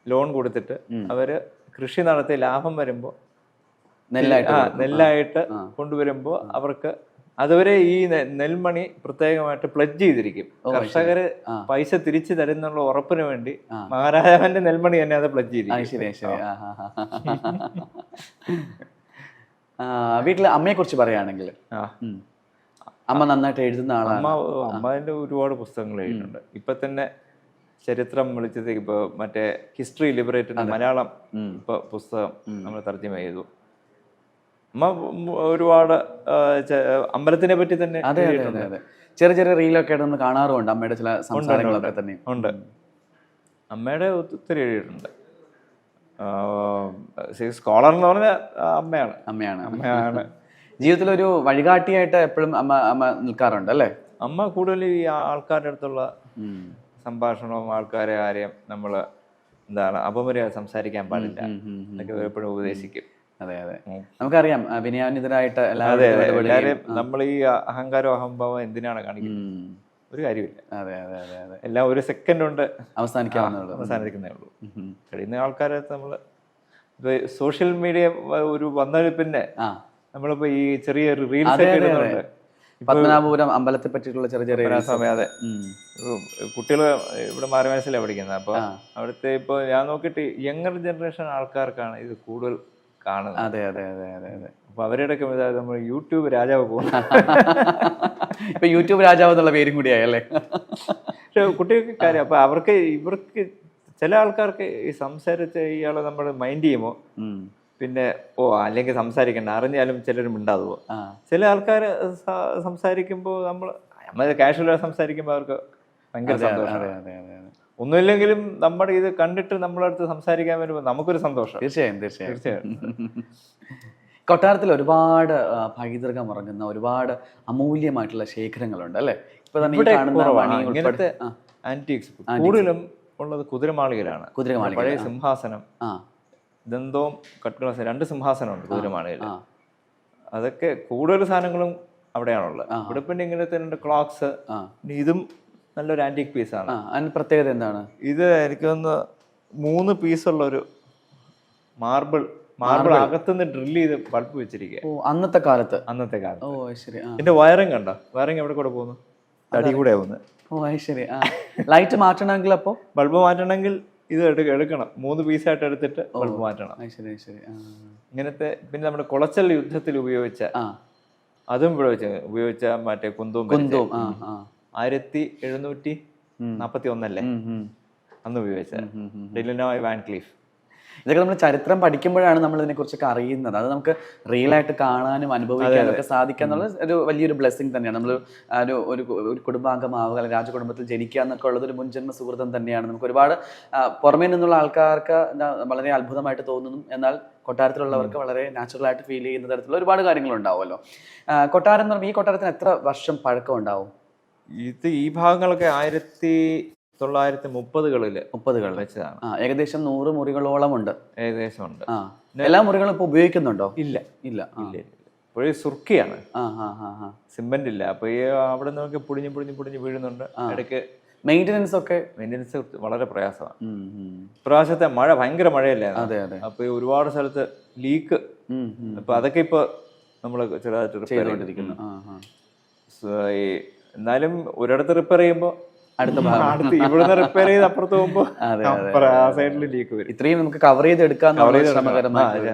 ലോൺ കൊടുത്തിട്ട് അവര് കൃഷി നടത്തി ലാഭം വരുമ്പോൾ നെല്ലായിട്ട് കൊണ്ടുവരുമ്പോൾ അവർക്ക് അതുവരെ ഈ നെൽമണി പ്രത്യേകമായിട്ട് പ്ലഡ്ജ് ചെയ്തിരിക്കും. കർഷകര് പൈസ തിരിച്ചു തരുന്നുള്ള ഉറപ്പിന് വേണ്ടി മഹാരാജാവിന്റെ നെൽമണി തന്നെ അത് പ്ലഡ്ജ് ചെയ്തിരിക്കും. വീട്ടില് അമ്മയെ കുറിച്ച് പറയുകയാണെങ്കിൽ അമ്മ നന്നായിട്ട് എഴുതുന്ന ആളാണ്. അമ്മേന്റെ ഒരുപാട് പുസ്തകങ്ങൾ എഴുതുന്നുണ്ട്. ഇപ്പൊ തന്നെ ചരിത്രം വിളിച്ചത് ഇപ്പൊ മറ്റേ ഹിസ്റ്ററി ലിബറേറ്റഡ് മലയാളം ഇപ്പൊ പുസ്തകം നമ്മൾ തർജ്ജമ ചെയ്തു. അമ്മ ഒരുപാട് അമ്പലത്തിനെ പറ്റി തന്നെ ചെറിയ ചെറിയ റീലൊക്കെ നമ്മൾ കാണാറുണ്ട്. അമ്മയുടെ ചില സംസാരങ്ങളൊക്കെ തന്നെ ഉണ്ട്. അമ്മയുടെ ഒത്തിരി എഴുതിയിട്ടുണ്ട്. സ്കോളർ എന്ന് പറഞ്ഞാൽ അമ്മയാണ്. ജീവിതത്തിൽ ഒരു വഴികാട്ടിയായിട്ട് എപ്പോഴും അമ്മ നിൽക്കാറുണ്ട് അല്ലേ? അമ്മ കൂടുതൽ ഈ ആൾക്കാരുടെ അടുത്തുള്ള സംഭാഷണവും ആൾക്കാരെ ആരെയും നമ്മൾ അപമര്യാദ സംസാരിക്കാൻ പാടില്ല എന്നൊക്കെ എപ്പോഴും ഉപദേശിക്കും. അതെ അതെ, നമുക്കറിയാം വിനയാന്വിതരായിട്ട് എല്ലാവരും നമ്മൾ ഈ അഹങ്കാരം അഹംഭാവം എന്തിനാണ് കാണിക്കുന്നത്? ഒരു കാര്യമില്ല. അതെ അതെ അതെ അതെ, എല്ലാം ഒരു സെക്കൻഡ് കൊണ്ട് അവസാനിക്കുന്നേ ഉള്ളൂ. കഴിയുന്ന ആൾക്കാരെ നമ്മൾ സോഷ്യൽ മീഡിയ ഒരു വന്നതിൽ പിന്നെ നമ്മളിപ്പോ ഈ ചെറിയ റീൽസ് ഒക്കെ പത്മനാഭപുരം അമ്പലത്തെ പറ്റിയിട്ടുള്ള ചെറിയ ചെറിയ സമയം. അതെ, കുട്ടികൾ ഇവിടെ മാരമനസിലാണ് പഠിക്കുന്നത്. അപ്പൊ അവിടുത്തെ ഇപ്പൊ ഞാൻ നോക്കിയിട്ട് യങ്ങർ ജനറേഷൻ ആൾക്കാർക്കാണ് ഇത് കൂടുതൽ കാണുന്നത്. അതെ അതെ അതെ അതെ അതെ. അപ്പൊ അവരുടെ നമ്മൾ യൂട്യൂബ് രാജാവ് പോകും. ഇപ്പൊ യൂട്യൂബ് രാജാവ് എന്നുള്ള പേരും കൂടിയായല്ലേ? പക്ഷെ കുട്ടികൾക്ക് കാര്യം അപ്പൊ ഇവർക്ക് ചില ആൾക്കാർക്ക് ഈ സംസാരിച്ച ഇയാളെ നമ്മൾ മൈൻഡ് ചെയ്യുമോ പിന്നെ അല്ലെങ്കിൽ സംസാരിക്കണ്ട, അറിഞ്ഞാലും ചിലർ മിണ്ടാതുവോ. ചില ആൾക്കാർ സംസാരിക്കുമ്പോൾ നമ്മൾ കാഷ്വലായി സംസാരിക്കുമ്പോൾ അവർക്ക് ഭയങ്കര സന്തോഷം. ഒന്നുമില്ലെങ്കിലും നമ്മുടെ ഇത് കണ്ടിട്ട് നമ്മളടുത്ത് സംസാരിക്കാൻ വരുമ്പോൾ നമുക്കൊരു സന്തോഷം. തീർച്ചയായും. കൊട്ടാരത്തിൽ ഒരുപാട് പൈതൃകം ഉറങ്ങുന്ന ഒരുപാട് അമൂല്യമായിട്ടുള്ള ശേഖരങ്ങളുണ്ട് അല്ലെ? ഇപ്പൊ തന്നെ ഇങ്ങനത്തെ ആന്റിക്സ് കൂടുതലും ഉള്ളത് കുതിരമാളികയിലാണ്. പഴയ സിംഹാസനം, ദന്തവും കട്ട്ഗ്ലാസ്, 2 സിംഹാസനമുണ്ട് കുതിരമാളികയിൽ. അതൊക്കെ കൂടുതൽ സാധനങ്ങളും അവിടെയാണുള്ളത്. ഇവിടെ പിന്നെ ഇങ്ങനത്തെ 2 ക്ലോക്സ്, ഇതും നല്ലൊരു ആന്റിക് പീസാണ്. അതിന് പ്രത്യേകത എന്താണ്? ഇത് എനിക്ക് തോന്നുന്നു 3 പീസുള്ള ഒരു മാർബിൾ അകത്തുനിന്ന് ഡ്രില്ല് ചെയ്ത് ബൾബ് വെച്ചിരിക്കുക. അന്നത്തെ കാലത്ത്. ഇതിന്റെ വയറിംഗ് കണ്ടോ? വയറിംഗ് എവിടെ കൂടെ പോകുന്നു? തടി കൂടെ പോകുന്നത്. ലൈറ്റ് മാറ്റണമെങ്കിൽ അപ്പോ ബൾബ് മാറ്റണമെങ്കിൽ ഇത് എടുക്കണം. 3 പീസായിട്ട് എടുത്തിട്ട് ബൾബ് മാറ്റണം. ഇങ്ങനത്തെ പിന്നെ നമ്മുടെ കുളച്ചൽ യുദ്ധത്തിൽ ഉപയോഗിച്ച അതും ഉപയോഗിച്ച മറ്റേ കുന്തവും 1741 അല്ലേ അന്ന് ഉപയോഗിച്ച ഡിലിനോയ് വാൻക്ലീഫ്. ഇതൊക്കെ നമ്മൾ ചരിത്രം പഠിക്കുമ്പോഴാണ് നമ്മൾ ഇതിനെ കുറിച്ചൊക്കെ അറിയുന്നത്. അത് നമുക്ക് റിയൽ ആയിട്ട് കാണാനും അനുഭവിക്കാനും ഒക്കെ സാധിക്കുക എന്നുള്ളത് ഒരു വലിയൊരു ബ്ലെസ്സിങ് തന്നെയാണ്. നമ്മൾ ഒരു കുടുംബാംഗമാവുക, അല്ലെങ്കിൽ രാജകുടുംബത്തിൽ ജനിക്കുക എന്നൊക്കെ ഉള്ളത് ഒരു മുൻജന്മ സുഹൃതം തന്നെയാണ്. നമുക്ക് ഒരുപാട് പുറമേ നിന്നുള്ള ആൾക്കാർക്ക് വളരെ അത്ഭുതമായിട്ട് തോന്നുന്നു, എന്നാൽ കൊട്ടാരത്തിലുള്ളവർക്ക് വളരെ നാച്ചുറൽ ആയിട്ട് ഫീൽ ചെയ്യുന്ന തരത്തിലുള്ള ഒരുപാട് കാര്യങ്ങളുണ്ടാവുമല്ലോ. കൊട്ടാരം എന്ന് പറയുമ്പോൾ ഈ കൊട്ടാരത്തിന് എത്ര വർഷം പഴക്കം ഉണ്ടാവും? ഈ ഭാഗങ്ങളൊക്കെ 1930-കളിൽ വെച്ചതാണ്. ഏകദേശം 100 മുറികളോളം ഉണ്ട്. ഏകദേശം ഉണ്ട്. എല്ലാ മുറികളും ഇപ്പൊ ഉപയോഗിക്കുന്നുണ്ടോ? ഇല്ല. ഇപ്പോഴും സുർക്കിയാണ്, സിമെന്റ് ഇല്ല. അപ്പൊ ഈ അവിടെ നിന്നൊക്കെ പൊടിഞ്ഞ് വീഴുന്നുണ്ട്. ഇടയ്ക്ക് മെയിൻ്റനൻസ് ഒക്കെ മെയിൻ്റനൻസ് വളരെ പ്രയാസമാണ്. ഉം, ഉം. ഇപ്രാവശ്യത്തെ മഴ ഭയങ്കര മഴയല്ലേ, അതെ അതെ. അപ്പോൾ ഈ ഒരുപാട് സ്ഥലത്ത് ലീക്ക്, അപ്പോൾ അതൊക്കെ ഇപ്പോൾ നമ്മൾ ചെറുതായിട്ട് റിപ്പയർ ചെയ്തുകൊണ്ടിരിക്കുന്നു. ആ, ആ. എന്നാലും ഒരിടത്ത് റിപ്പയർ ചെയ്യുമ്പോൾ അടുത്ത അടുത്ത് ഇവിടുന്ന് റിപ്പയർ ചെയ്ത് അപ്പുറത്ത് പോകുമ്പോൾ ആ സൈഡിൽ ലീക്ക് വരും. ഇത്രയും നമുക്ക് കവർ ചെയ്ത് എടുക്കാൻ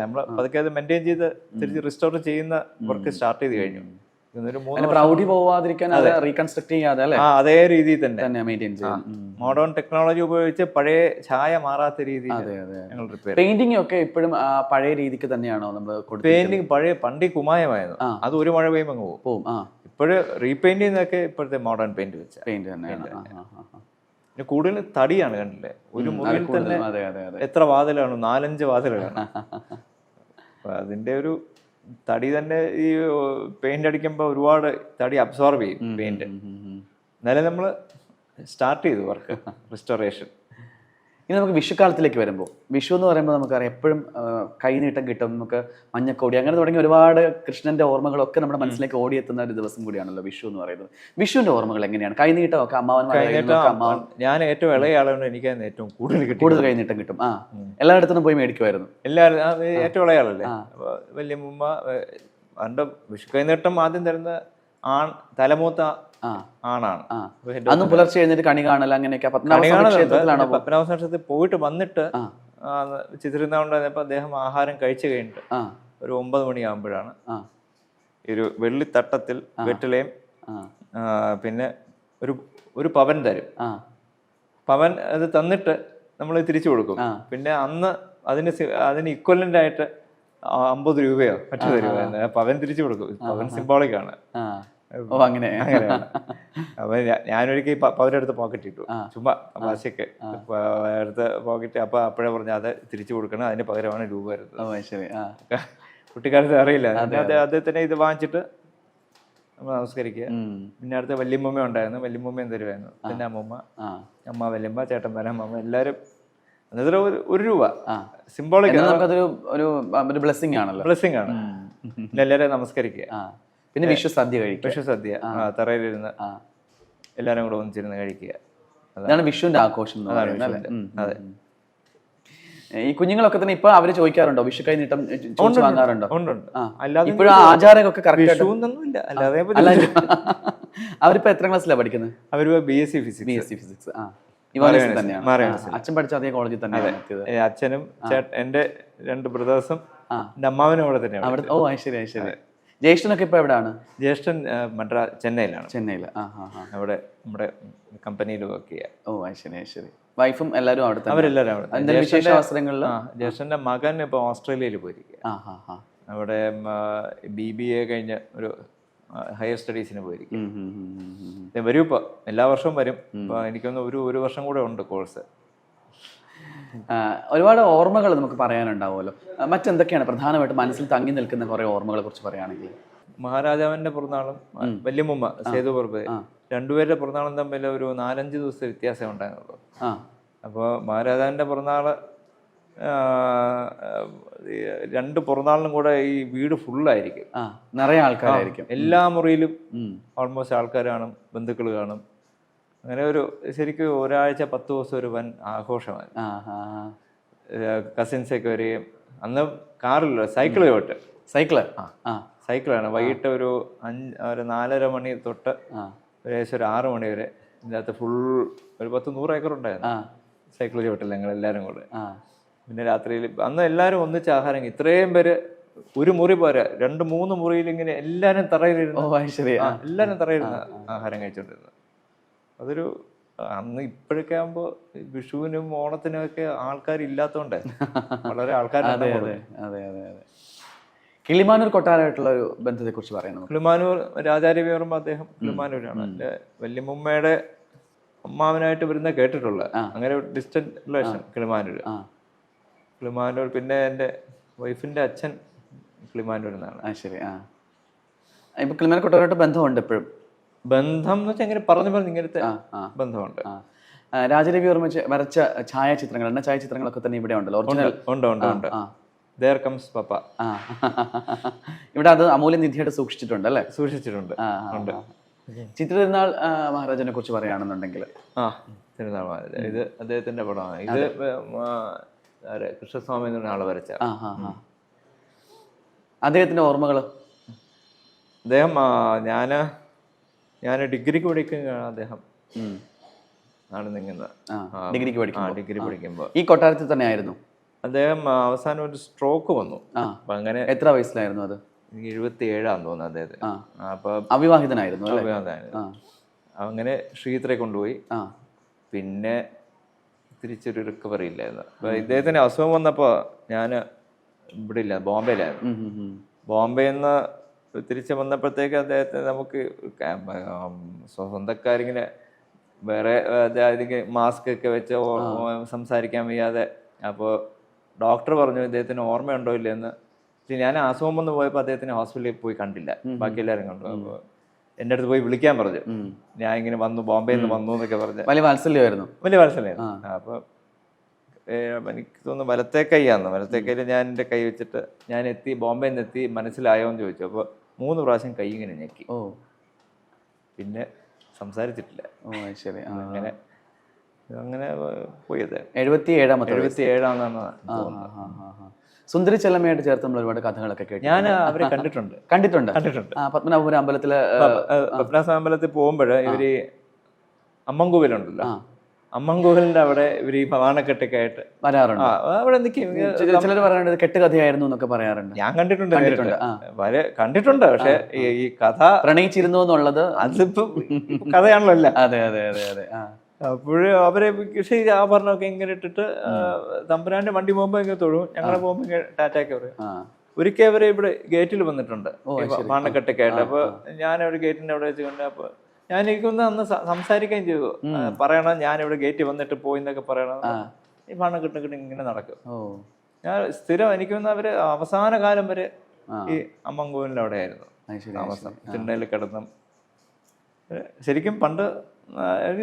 നമ്മൾ അതൊക്കെ അത് മെയിൻറ്റെയിൻ ചെയ്ത് തിരിച്ച് റിസ്റ്റോർ ചെയ്യുന്ന വർക്ക് സ്റ്റാർട്ട് ചെയ്ത് കഴിഞ്ഞു. പ്രൗഢി പോവാതിരിക്കാൻ റീകൺസ്ട്രക്ട് ചെയ്യാതെ അല്ലേ അതേ രീതിയിൽ തന്നെ മെയിൻറ്റെയിൻ ചെയ്യും. മോഡേൺ ടെക്നോളജി ഉപയോഗിച്ച് പഴയ ഛായ മാറാത്ത രീതിയിൽ ഞങ്ങൾ റിപ്പയർ. പെയിന്റിംഗ് ഒക്കെ ഇപ്പോഴും പഴയ രീതിക്ക് തന്നെയാണോ നമ്മൾ പെയിന്റിംഗ് പഴയ പണ്ടി കുമായമായിരുന്നു, അത് ഒരു മഴ പെയ്യുമ്പോൾ അങ്ങ് പോകും. ഇപ്പോഴും റീപെയിന്റ് ചെയ്യുന്നതൊക്കെ ഇപ്പോഴത്തെ മോഡേൺ പെയിന്റ് വെച്ച പെയിന്റ് തന്നെയാണ്. പിന്നെ കൂടുതൽ തടിയാണ്, കണ്ടില്ലേ, ഒരു മുറിയിൽ തന്നെ എത്ര വാതിലാണ്, 4-5 വാതിലാണ്. അപ്പൊ അതിന്റെ ഒരു തടി തന്നെ ഈ പെയിന്റ് അടിക്കുമ്പോൾ ഒരുപാട് തടി അബ്സോർബ് ചെയ്യും പെയിന്റ്. എന്നാലും നമ്മൾ സ്റ്റാർട്ട് ചെയ്തു വർക്ക് റിസ്റ്റോറേഷൻ. ഇനി നമുക്ക് വിഷുക്കാലത്തിലേക്ക് വരുമ്പോൾ, വിഷു എന്ന് പറയുമ്പോൾ നമുക്കറിയാം എപ്പോഴും കൈനീട്ടം കിട്ടും, നമുക്ക് മഞ്ഞക്കോടി, അങ്ങനെ തുടങ്ങി ഒരുപാട് കൃഷ്ണന്റെ ഓർമ്മകളൊക്കെ നമ്മുടെ മനസ്സിലേക്ക് ഓടിയെത്തുന്ന ഒരു ദിവസം കൂടിയാണല്ലോ വിഷു എന്ന് പറയുന്നത്. വിഷുവിന്റെ ഓർമ്മകൾ എങ്ങനെയാണ്? കൈനീട്ടം ഒക്കെ ഞാൻ ഏറ്റവും ഇളയ ആളുകൊണ്ട് എനിക്ക് ഏറ്റവും കൂടുതൽ കൈനീട്ടം കിട്ടും. ആ, എല്ലായിടത്തും പോയി മേടിക്കുമായിരുന്നു. എല്ലാവരും ഏറ്റവും ഇളയ ആളല്ലേ, വല്യമ്മ പണ്ട് വിഷു കൈനീട്ടം ആദ്യം തരുന്ന തലമൂത്ത ആണാണ്. അന്ന് പുലർച്ചെ എഴുന്നേറ്റ് കണി കാണൽ അങ്ങനെയൊക്കെ പത്മനാഭ ക്ഷേത്രത്തിൽ പോയിട്ട് വന്നിട്ട് ചിത്രീകരണ അദ്ദേഹം ആഹാരം കഴിച്ചു കഴിഞ്ഞിട്ട് ഒരു 9 മണിയാകുമ്പോഴാണ് ഒരു വെള്ളിത്തട്ടത്തിൽ വെറ്റിലയും പിന്നെ ഒരു പവൻ തരും. പവൻ അത് തന്നിട്ട് നമ്മൾ തിരിച്ചു കൊടുക്കും. പിന്നെ അന്ന് അതിന് ഇക്വലന്റ് ആയിട്ട് 50 രൂപയോ മറ്റു തരുമോ, പവൻ തിരിച്ചു കൊടുക്കും. പവൻ സിംബോളിക് ആണ്. അങ്ങനെയാണ്. അപ്പൊ ഞാനൊരിക്കൽ പവരെടുത്ത് പോക്കറ്റ് ഇട്ടു, ചുമ്മാ ഭാഷയ്ക്ക് എടുത്ത് പോക്കറ്റ്. അപ്പൊ അപ്പോഴേ പറഞ്ഞു അത് തിരിച്ചു കൊടുക്കണം, അതിന് പകരമാണ് രൂപ വരുന്നത്. കുട്ടിക്കാലത്ത് അറിയില്ല. അദ്ദേഹത്തിനെ ഇത് വാങ്ങിച്ചിട്ട് നമ്മൾ നമസ്കരിക്കുക. പിന്നെ അടുത്ത വല്യമ്മ ഉണ്ടായിരുന്നു, വല്യമ്മയും തരുമായിരുന്നു. പിന്നെ അമ്മ വല്യമ്മ, ചേട്ടൻ അമ്മ എല്ലാവരും അന്നേരം 1 രൂപ സിംബോളിക് ബ്ലെസ്സിംഗ് ആണല്ലോ. ബ്ലെസ്സിംഗ് ആണ്. എല്ലാവരും നമസ്കരിക്കുക. പിന്നെ വിഷുസദ്യ കഴിക്കുക. വിഷുസദ്യ തറയിലിരുന്ന് എല്ലാവരും കൂടെ ഒന്നിച്ചിരുന്ന് കഴിക്കുക. അതാണ് വിഷുവിന്റെ ആഘോഷം. അതെ. ഈ കുഞ്ഞുങ്ങളൊക്കെ തന്നെ ഇപ്പൊ അവര് ചോദിക്കാറുണ്ടോ വിഷു കൈ നീട്ടം വാങ്ങാറുണ്ടോ? ഇപ്പോഴും ആചാരമൊക്കെ അവരിപ്പോ എത്ര ക്ലാസ്സിലാണ് പഠിക്കുന്നത്? അവര് BSc ഫിസിക്സ്. അച്ഛൻ പഠിച്ച അതേ കോളേജിൽ തന്നെ. അച്ഛനും എന്റെ 2 ബ്രദേഴ്സും അമ്മാവനും അവിടെ തന്നെയാണ്. ഓ ശരി ശരി. ജ്യേഷ്ഠനൊക്കെ ഇപ്പൊ എവിടെയാണ്? ജ്യേഷ്ഠൻ ചെന്നൈയിലാണ്. അവിടെ നമ്മുടെ കമ്പനിയിൽ വർക്ക് ചെയ്യാം. ഓ ശരി ശരി. വൈഫും എല്ലാവരും അവിടെ? അവരെല്ലാവരും അവിടെ. വിശേഷാവസരങ്ങളിൽ ജ്യേഷ്ഠന്റെ മകൻ ഇപ്പൊ ഓസ്ട്രേലിയയിൽ പോയിരിക്കുക. അവിടെ BBA കഴിഞ്ഞ ഒരു ഹയർ സ്റ്റഡീസിന് പോയിരിക്കും. വരും ഇപ്പൊ, എല്ലാ വർഷവും വരും. ഇപ്പൊ എനിക്കൊന്ന് ഒരു വർഷം കൂടെ ഉണ്ട് കോഴ്സ്. ഒരുപാട് ഓർമ്മകൾ നമുക്ക് പറയാനുണ്ടാവുമല്ലോ. മറ്റെന്തൊക്കെയാണ് പ്രധാനമായിട്ട് മനസ്സിൽ തങ്ങി നിൽക്കുന്ന കുറെ ഓർമ്മകളെ കുറിച്ച് പറയുകയാണെങ്കിൽ? മഹാരാജാവിന്റെ പിറന്നാളും വല്യമ്മ സേതുപ്രഭു രണ്ടുപേരുടെ പിറന്നാളും തമ്മിൽ ഒരു 4-5 ദിവസത്തെ വ്യത്യാസം ഉണ്ടായിരുന്നുള്ളൂ. അപ്പോൾ മഹാരാജാവിന്റെ പിറന്നാള് 2 പിറന്നാളിനും കൂടെ ഈ വീട് ഫുള്ളായിരിക്കും, നിറയെ ആൾക്കാരായിരിക്കും. എല്ലാ മുറിയിലും ഓൾമോസ്റ്റ് ആൾക്കാർ കാണും, ബന്ധുക്കൾ കാണും. അങ്ങനെ ഒരു ശരിക്കും ഒരാഴ്ച 10 ദിവസം ഒരു വൻ ആഘോഷമാണ്. കസിൻസൊക്കെ വരികയും, അന്ന് കാറില്ല, സൈക്കിളാണ്. വൈകിട്ട് ഒരു 4:30 മണി തൊട്ട് ഏകദേശം ഒരു 6 മണി വരെ ഇതിനകത്ത് ഫുൾ ഒരു 10-100 ഏക്കർ ഉണ്ടായിരുന്നു സൈക്കിൾ ചവിട്ടില്ല ഞങ്ങൾ എല്ലാവരും കൂടെ. പിന്നെ രാത്രിയിൽ അന്ന് എല്ലാവരും ഒന്നിച്ച് ആഹാരം, ഇത്രയും പേര് ഒരു മുറി പോരാ, 2-3 മുറിയിൽ ഇങ്ങനെ എല്ലാവരും തറയിലിരുന്ന് ആഹാരം കഴിച്ചോണ്ടിരുന്നത്. അതൊരു അന്ന് ഇപ്പോഴൊക്കെ ആകുമ്പോ വിഷുവിനും ഓണത്തിനും ഒക്കെ ആൾക്കാരില്ലാത്തോണ്ടേ വളരെ ആൾക്കാരാണ്. കിളിമാനൂർ കൊട്ടാരമായിട്ടുള്ള ഒരു ബന്ധത്തെ കുറിച്ച് പറയുന്നു. കിളിമാനൂർ രാജാരവിവർമ്മ അദ്ദേഹം കിളിമാനൂരാണ്. എൻ്റെ വല്യമ്മയുടെ അമ്മാവനായിട്ട് വരുന്ന കേട്ടിട്ടുള്ള, അങ്ങനെ ഡിസ്റ്റന്റ് റിലേഷൻ കിളിമാനൂർ. പിന്നെ എൻ്റെ വൈഫിന്റെ അച്ഛൻ കിളിമാനൂർ എന്നാണ്. ശരി. ഇപ്പൊ കിളിമാനൂർ കൊട്ടാരമായിട്ട് ബന്ധമുണ്ട് എപ്പോഴും? ബന്ധം എന്ന് വെച്ചാൽ ഇങ്ങനെ പറഞ്ഞു ഇങ്ങനത്തെ ബന്ധമുണ്ട്. രാജരവിവർമ്മ വരച്ച ഛായാചിത്രങ്ങൾ, എണ്ണ ഛായാചിത്രങ്ങളൊക്കെ തന്നെ ഇവിടെ ഉണ്ടല്ലോ. ഒറിജിനൽ ഉണ്ട്. There comes Papa. ഇവിടെ അത് അമൂല്യ നിധിയായിട്ട് സൂക്ഷിച്ചിട്ടുണ്ട് അല്ലേ? സൂക്ഷിച്ചിട്ടുണ്ട്. ചിത്ര തിരുനാൾ മഹാരാജനെ കുറിച്ച് പറയുകയാണെന്നുണ്ടെങ്കിൽ തിരുനാൾ മഹാരാജ ഇത് അദ്ദേഹത്തിന്റെ പടമാണ്. ഇത് കൃഷ്ണസ്വാമി എന്ന് പറഞ്ഞ ആള് വരച്ച. അദ്ദേഹത്തിന്റെ ഓർമ്മകൾ. അദ്ദേഹം ഞാൻ ഡിഗ്രിക്ക് പഠിക്കുന്ന അദ്ദേഹം ആണ് നിങ്ങുന്നത്. ഡിഗ്രി പഠിക്കുമ്പോൾ ഈ കൊട്ടാരത്തിൽ തന്നെ ആയിരുന്നു അദ്ദേഹം. അവസാനം ഒരു സ്ട്രോക്ക് വന്നു. അപ്പൊ അങ്ങനെ. എത്ര വയസ്സിലായിരുന്നു അത്? 77 തോന്നുന്നു അദ്ദേഹത്തിന്. അപ്പൊ അവിവാഹിതനായിരുന്നു. അങ്ങനെ ശ്രീത്രയെ കൊണ്ടുപോയി. പിന്നെ തിരിച്ചൊരു റിക്കവറി ഇല്ലായിരുന്നു. അപ്പൊ ഇദ്ദേഹത്തിന് അസുഖം വന്നപ്പോ ഞാൻ ഇവിടെ ഇല്ല, ബോംബെയിലായിരുന്നു. ബോംബെയിൽ നിന്ന് തിരിച്ച് വന്നപ്പോഴത്തേക്ക് അദ്ദേഹത്തെ നമുക്ക് സ്വന്തക്കാരിങ്ങനെ വേറെ മാസ്ക് ഒക്കെ വെച്ച് സംസാരിക്കാൻ വയ്യാതെ. അപ്പോൾ ഡോക്ടർ പറഞ്ഞു ഇദ്ദേഹത്തിന് ഓർമ്മയുണ്ടോ ഇല്ലെന്ന്. പക്ഷെ ഞാൻ അസുഖം വന്ന് പോയപ്പോൾ അദ്ദേഹത്തിന് ഹോസ്പിറ്റലിൽ പോയി കണ്ടില്ല, ബാക്കി എല്ലാവരും കണ്ടു. അപ്പോൾ എൻ്റെ അടുത്ത് പോയി വിളിക്കാൻ പറഞ്ഞു, ഞാൻ ഇങ്ങനെ വന്നു, ബോംബെയിൽ നിന്ന് വന്നു എന്നൊക്കെ പറഞ്ഞു. വലിയ വാത്സല്യമായിരുന്നു. അപ്പോൾ എനിക്ക് തോന്നുന്നു വലത്തേ കൈയാന്ന്. വലത്തേ കൈയിൽ ഞാൻ എൻ്റെ കൈ വെച്ചിട്ട് ഞാൻ എത്തി, ബോംബെയിൽ നിന്ന് എത്തി, മനസ്സിലായോ എന്ന് ചോദിച്ചു. അപ്പോൾ 3 പ്രാവശ്യം കൈ ഇങ്ങനെ ഞെക്കി. പിന്നെ സംസാരിച്ചിട്ടില്ല. ശരി. അങ്ങനെ അങ്ങനെ പോയത് 77-ാണെന്നാണ്. സുന്ദരി ചെല്ലമ്മയായിട്ട് ചേർത്ത് നമ്മൾ ഒരുപാട് കഥകളൊക്കെ കേട്ടു. ഞാൻ അവരെ കണ്ടിട്ടുണ്ട്. പത്മനാഭപുരം അമ്പലത്തില്, പത്മനാഭ അമ്പലത്തിൽ പോകുമ്പോൾ ഇവര് അമ്മൻകോവിലുണ്ടല്ലോ, അമ്മൻകോവിലിന്റെ അവിടെ ഇവര് ഈ ഭവാനക്കെട്ടൊക്കെ ആയിട്ട് വരാറുണ്ട്. അവിടെ നിൽക്കും. ചിലർ പറയാറുണ്ട് കെട്ടുകഥയായിരുന്നു എന്നൊക്കെ പറയാറുണ്ട്. ഞാൻ കണ്ടിട്ടുണ്ട്. പക്ഷെ ഈ കഥ പ്രണയിച്ചിരുന്നു എന്നുള്ളത് അതിപ്പോ കഥയാണല്ലോ അല്ല. അതെ അതെ അതെ അതെ. അപ്പോഴും അവരെ പക്ഷേ ആഭരണമൊക്കെ ഇങ്ങനെ ഇട്ടിട്ട് തമ്പുരാന്റെ വണ്ടി പോകുമ്പോ ഇങ്ങനെ തൊഴും, ഞങ്ങളെ പോകുമ്പോ ഇങ്ങനെ ടാറ്റയൊക്കെ പറയും. ഒരിക്കൽ അവരെ ഇവിടെ ഗേറ്റിൽ വന്നിട്ടുണ്ട് ഭവാനക്കെട്ടൊക്കെ ആയിട്ട്. അപ്പൊ ഞാൻ ഒരു ഗേറ്റിന്റെ അവിടെ വെച്ച് കണ്ട്. അപ്പൊ ഞാൻ എനിക്കൊന്ന് അന്ന് സംസാരിക്കുകയും ചെയ്തു, പറയണം ഞാൻ ഇവിടെ ഗേറ്റിൽ വന്നിട്ട് പോയി എന്നൊക്കെ പറയണം. ഈ ഭവാനക്കെട്ടൊക്കെ ഇങ്ങനെ നടക്കും. ഞാൻ സ്ഥിരം എനിക്കൊന്ന് അവര് അവസാന കാലം വരെ ഈ അമ്മൻകോവിലിന്റെ അവിടെ ആയിരുന്നു താമസം. തിണ്ണയിൽ കിടന്നും. ശരിക്കും പണ്ട്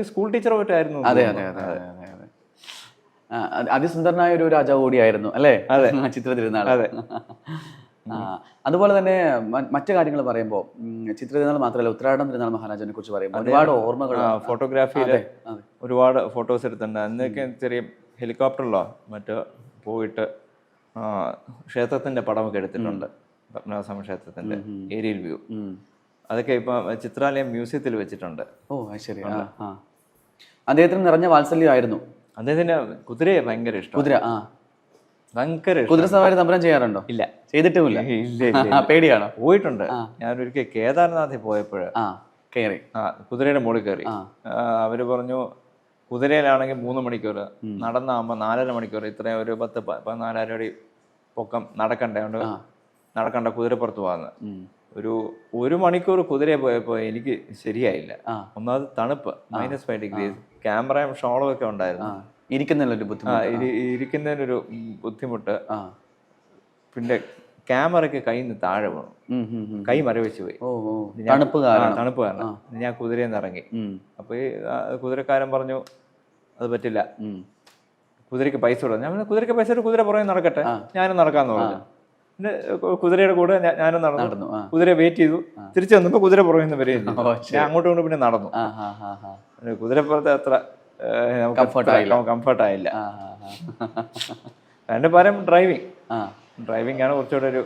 സ്കൂൾ ടീച്ചർ പോയിട്ടായിരുന്നു. അതെ അതെ അതെ അതെ അതെ. അതിസുന്ദരനായ ഒരു രാജാവ് കൂടിയായിരുന്നു അല്ലേ ചിത്ര തിരുനാൾ. അതുപോലെ തന്നെ മറ്റു കാര്യങ്ങൾ പറയുമ്പോൾ ചിത്ര തിരുനാൾ മാത്രമല്ല, ഉത്രാടം തിരുനാൾ മഹാരാജനെ കുറിച്ച് പറയുമ്പോൾ ഒരുപാട് ഓർമ്മകൾ. ഫോട്ടോഗ്രാഫിയില് ഒരുപാട് ഫോട്ടോസ് എടുത്തിട്ടുണ്ട്. അന്നൊക്കെ ചെറിയ ഹെലികോപ്റ്ററിലോ മറ്റോ പോയിട്ട് ക്ഷേത്രത്തിന്റെ പടമൊക്കെ എടുത്തിട്ടുണ്ട്. പത്മനാഭസ്വാമി ക്ഷേത്രത്തിന്റെ ഏരിയൽ വ്യൂ. അതൊക്കെ ഇപ്പൊ ചിത്രാലയം മ്യൂസിയത്തിൽ വെച്ചിട്ടുണ്ട്. ശരി. അദ്ദേഹത്തിന് നിറഞ്ഞ വാത്സല്യമായിരുന്നു. അദ്ദേഹത്തിന്റെ കുതിരയെ ഭയങ്കര ഇഷ്ടം. കുതിര സവാരി തമ്പുരാൻ ചെയ്യാറുണ്ടോ? ഇല്ല, ചെയ്തിട്ടുമില്ല. പേടിയാണോ? പോയിട്ടുണ്ട്. ഞാനൊരിക്കൽ കേദാർനാഥിൽ പോയപ്പോഴ് കയറി, കുതിരയുടെ മുകളിൽ കയറി. അവര് പറഞ്ഞു കുതിരയിലാണെങ്കിൽ 3 മണിക്കൂർ, നടന്നാകുമ്പോ 4.5 മണിക്കൂർ. ഇത്രയും ഒരു 10-14 അടി പൊക്കം നടക്കണ്ട കുതിരപ്പുറത്ത് പോകാന്ന്. ഒരു മണിക്കൂർ കുതിരയെ പോയപ്പോ എനിക്ക് ശരിയായില്ല. ഒന്നാമത് തണുപ്പ്, -5 ഡിഗ്രി, ക്യാമറയും ഷോളും ഒക്കെ ഉണ്ടായിരുന്നു. ഇരിക്കുന്നതിനൊരു ബുദ്ധിമുട്ട്. പിന്നെ ക്യാമറയ്ക്ക് കയ്യിൽ നിന്ന് താഴെ വീണു, കൈ മരവിച്ചു പോയി. തണുപ്പ് കാരണം ഞാൻ കുതിരയിൽ നിന്ന് ഇറങ്ങി. അപ്പൊ ഈ കുതിരക്കാരൻ പറഞ്ഞു അത് പറ്റില്ല, കുതിരയ്ക്ക് പൈസ കൊടുക്കും. ഞാൻ കുതിരയ്ക്ക് പൈസ കുതിര പുറകെ നടക്കട്ടെ, ഞാനും നടക്കാന്ന് പറഞ്ഞു. പിന്നെ കുതിരയുടെ കൂടെ ഞാനും നടന്നു. കുതിര വെയിറ്റ് ചെയ്തു. തിരിച്ചു വന്നപ്പോ കുതിര പുറകെ നിന്ന് വരികയും ചെയ്തു. ഞാൻ അങ്ങോട്ടും കൊണ്ട് പിന്നെ നടന്നു. കുതിരപ്പുറത്ത് അത്ര കംഫർട്ടായില്ല. അതിന്റെ പകരം ഡ്രൈവിംഗ് ആണ് കുറച്ചുകൂടെ ഒരു.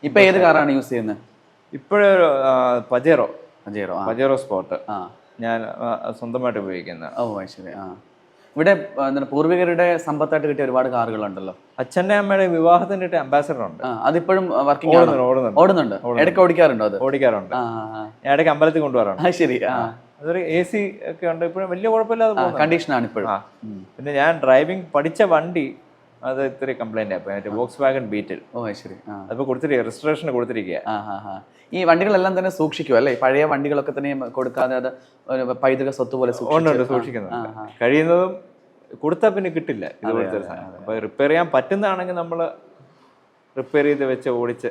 ഇപ്പൊ ഏത് കാറാണ് യൂസ് ചെയ്യുന്നത്? ഇപ്പോഴൊരു പജേറോ സ്പോർട്ട് ഞാൻ സ്വന്തമായിട്ട് ഉപയോഗിക്കുന്നത്. ശരി. ഇവിടെ പൂർവികരുടെ സമ്പത്തായിട്ട് കിട്ടിയ ഒരുപാട് കാറുകളുണ്ടല്ലോ. അച്ഛന്റെ അമ്മയുടെ വിവാഹത്തിന് കിട്ടിയ അംബാസഡർ ഉണ്ട്. അതിപ്പോഴും വർക്കിംഗ് ഓടുന്നുണ്ട്. ഇടയ്ക്ക് ഓടിക്കാറുണ്ടോ? ഓടിക്കാറുണ്ട്. ഞാൻ ഇടയ്ക്ക് അമ്പലത്തിൽ കൊണ്ടുപോകാറുണ്ട്. ശരി. അതൊരു AC ഒക്കെ ഉണ്ട്. ഇപ്പോഴും വലിയ കുഴപ്പമില്ലാതെ കണ്ടീഷനാണ് ഇപ്പോഴും. പിന്നെ ഞാൻ ഡ്രൈവിംഗ് പഠിച്ച വണ്ടി അത് ഇത്തിരി കംപ്ലൈന്റ് ആയി, വോക്സ് വാഗൺ ബീറ്റിൽ. ശരി. അതിപ്പോ രജിസ്ട്രേഷന് കൊടുത്തിരിക്കുക. ഈ വണ്ടികളെല്ലാം തന്നെ സൂക്ഷിക്കും അല്ലേ? പഴയ വണ്ടികളൊക്കെ തന്നെ കൊടുക്കാതെ അത് പൈതൃക സ്വത്ത് പോലെ സൂക്ഷിക്കുന്നുണ്ട്. കഴിയുന്നതും കൊടുത്താൽ പിന്നെ കിട്ടില്ല ഇതുപോലത്തെ ഒരു സാധനം. അപ്പൊ റിപ്പയർ ചെയ്യാൻ പറ്റുന്നതാണെങ്കിൽ നമ്മള് റിപ്പയർ ചെയ്ത് വെച്ച് ഓടിച്ച്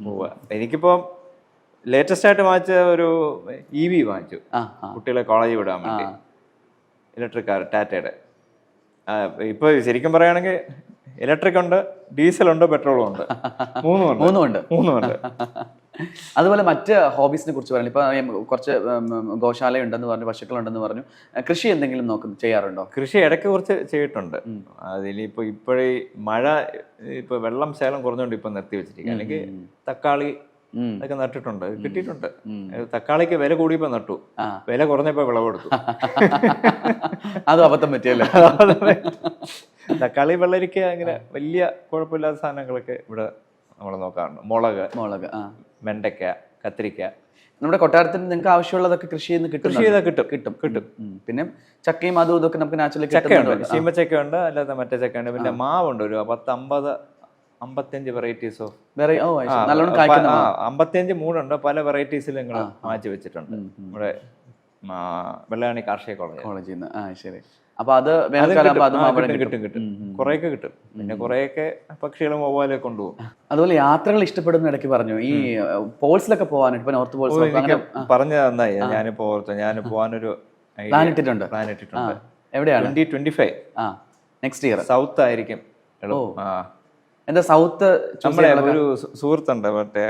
പോവുക. എനിക്കിപ്പോ ലേറ്റസ്റ്റ് ആയിട്ട് വാങ്ങിച്ച ഒരു EV വാങ്ങിച്ചു, കുട്ടികളെ കോളേജിൽ വിടാൻ വേണ്ടി. ഇലക്ട്രിക് കാർ, ടാറ്റയുടെ. ഇപ്പൊ ശരിക്കും പറയുകയാണെങ്കിൽ ഇലക്ട്രിക് ഉണ്ട്, ഡീസൽ ഉണ്ട്, പെട്രോളും ഉണ്ട്. മൂന്നും ഉണ്ട്. അതുപോലെ മറ്റ് ഹോബീസിനെ കുറിച്ച് പറഞ്ഞു. ഇപ്പൊ കുറച്ച് ഗോശാല ഉണ്ടെന്ന് പറഞ്ഞു, പശുക്കളുണ്ടെന്ന് പറഞ്ഞു. കൃഷി എന്തെങ്കിലും ചെയ്യാറുണ്ടോ? കൃഷി ഇടയ്ക്ക് കുറച്ച് ചെയ്തിട്ടുണ്ട്. അതിലിപ്പോ ഇപ്പോഴേ മഴ ഇപ്പൊ വെള്ളം ശേലം കുറഞ്ഞുകൊണ്ട് ഇപ്പൊ നിർത്തി വെച്ചിരിക്കുക. അല്ലെങ്കിൽ തക്കാളി അതൊക്കെ നട്ടിട്ടുണ്ട്, കിട്ടിയിട്ടുണ്ട്. തക്കാളിക്ക് വില കൂടിയപ്പോ നട്ടു, വില കുറഞ്ഞപ്പോ വിളവെടുത്തു. അത് അബദ്ധം പറ്റിയല്ലേ? തക്കാളി വെള്ളരിക്ക അങ്ങനെ വലിയ കുഴപ്പമില്ലാത്ത സാധനങ്ങളൊക്കെ ഇവിടെ നമ്മൾ നോക്കാറുണ്ട്. മുളക്, വെണ്ടയ്ക്ക, കത്തിരിക്ക. നമ്മുടെ കൊട്ടാരത്തിന് നിങ്ങൾക്ക് ആവശ്യമുള്ളതൊക്കെ കൃഷി ചെയ്യുന്ന കൃഷി ചെയ്താൽ കിട്ടും. പിന്നെ ചക്കയും അതും ഇതൊക്കെ നമുക്ക് നാച്ചുറലി ചക്കയുണ്ട്, ശീമച്ചക്കയുണ്ട്, അല്ലാതെ മറ്റേ ചക്കയുണ്ട്. പിന്നെ മാവുണ്ട്, ഒരു 55 വെറൈറ്റീസ് ഓഫ് 55 മൂടുണ്ട്. പല വെറൈറ്റീസിൽ നിങ്ങൾ മാറ്റി വെച്ചിട്ടുണ്ട് ഇവിടെ വെള്ളായണി കാർഷിക കോളേജിൽ നിന്ന്. ശരി. അപ്പൊ അത് കിട്ടും, കുറെയൊക്കെ കിട്ടും. പിന്നെ കുറെയൊക്കെ പക്ഷികളും വവ്വാലെ കൊണ്ടുപോകും. അതുപോലെ യാത്രകൾ ഇഷ്ടപ്പെടുന്ന ഇടയ്ക്ക് പറഞ്ഞു, ഈ പോൾസിലൊക്കെ പോകാനായിട്ട് ഇപ്പൊ നോർത്ത് പോൾസ് പറഞ്ഞു തന്നായി. ഞാനിപ്പോ പോകാനൊരു പ്ലാൻ ഇട്ടിട്ടുണ്ട്. എവിടെയാണ്? 2025 നെക്സ്റ്റ് ഇയർ. സൗത്ത് ആയിരിക്കും. എന്താ സൗത്ത്? നമ്മുടെ ഒരു സുഹൃത്തുണ്ട്, മറ്റേ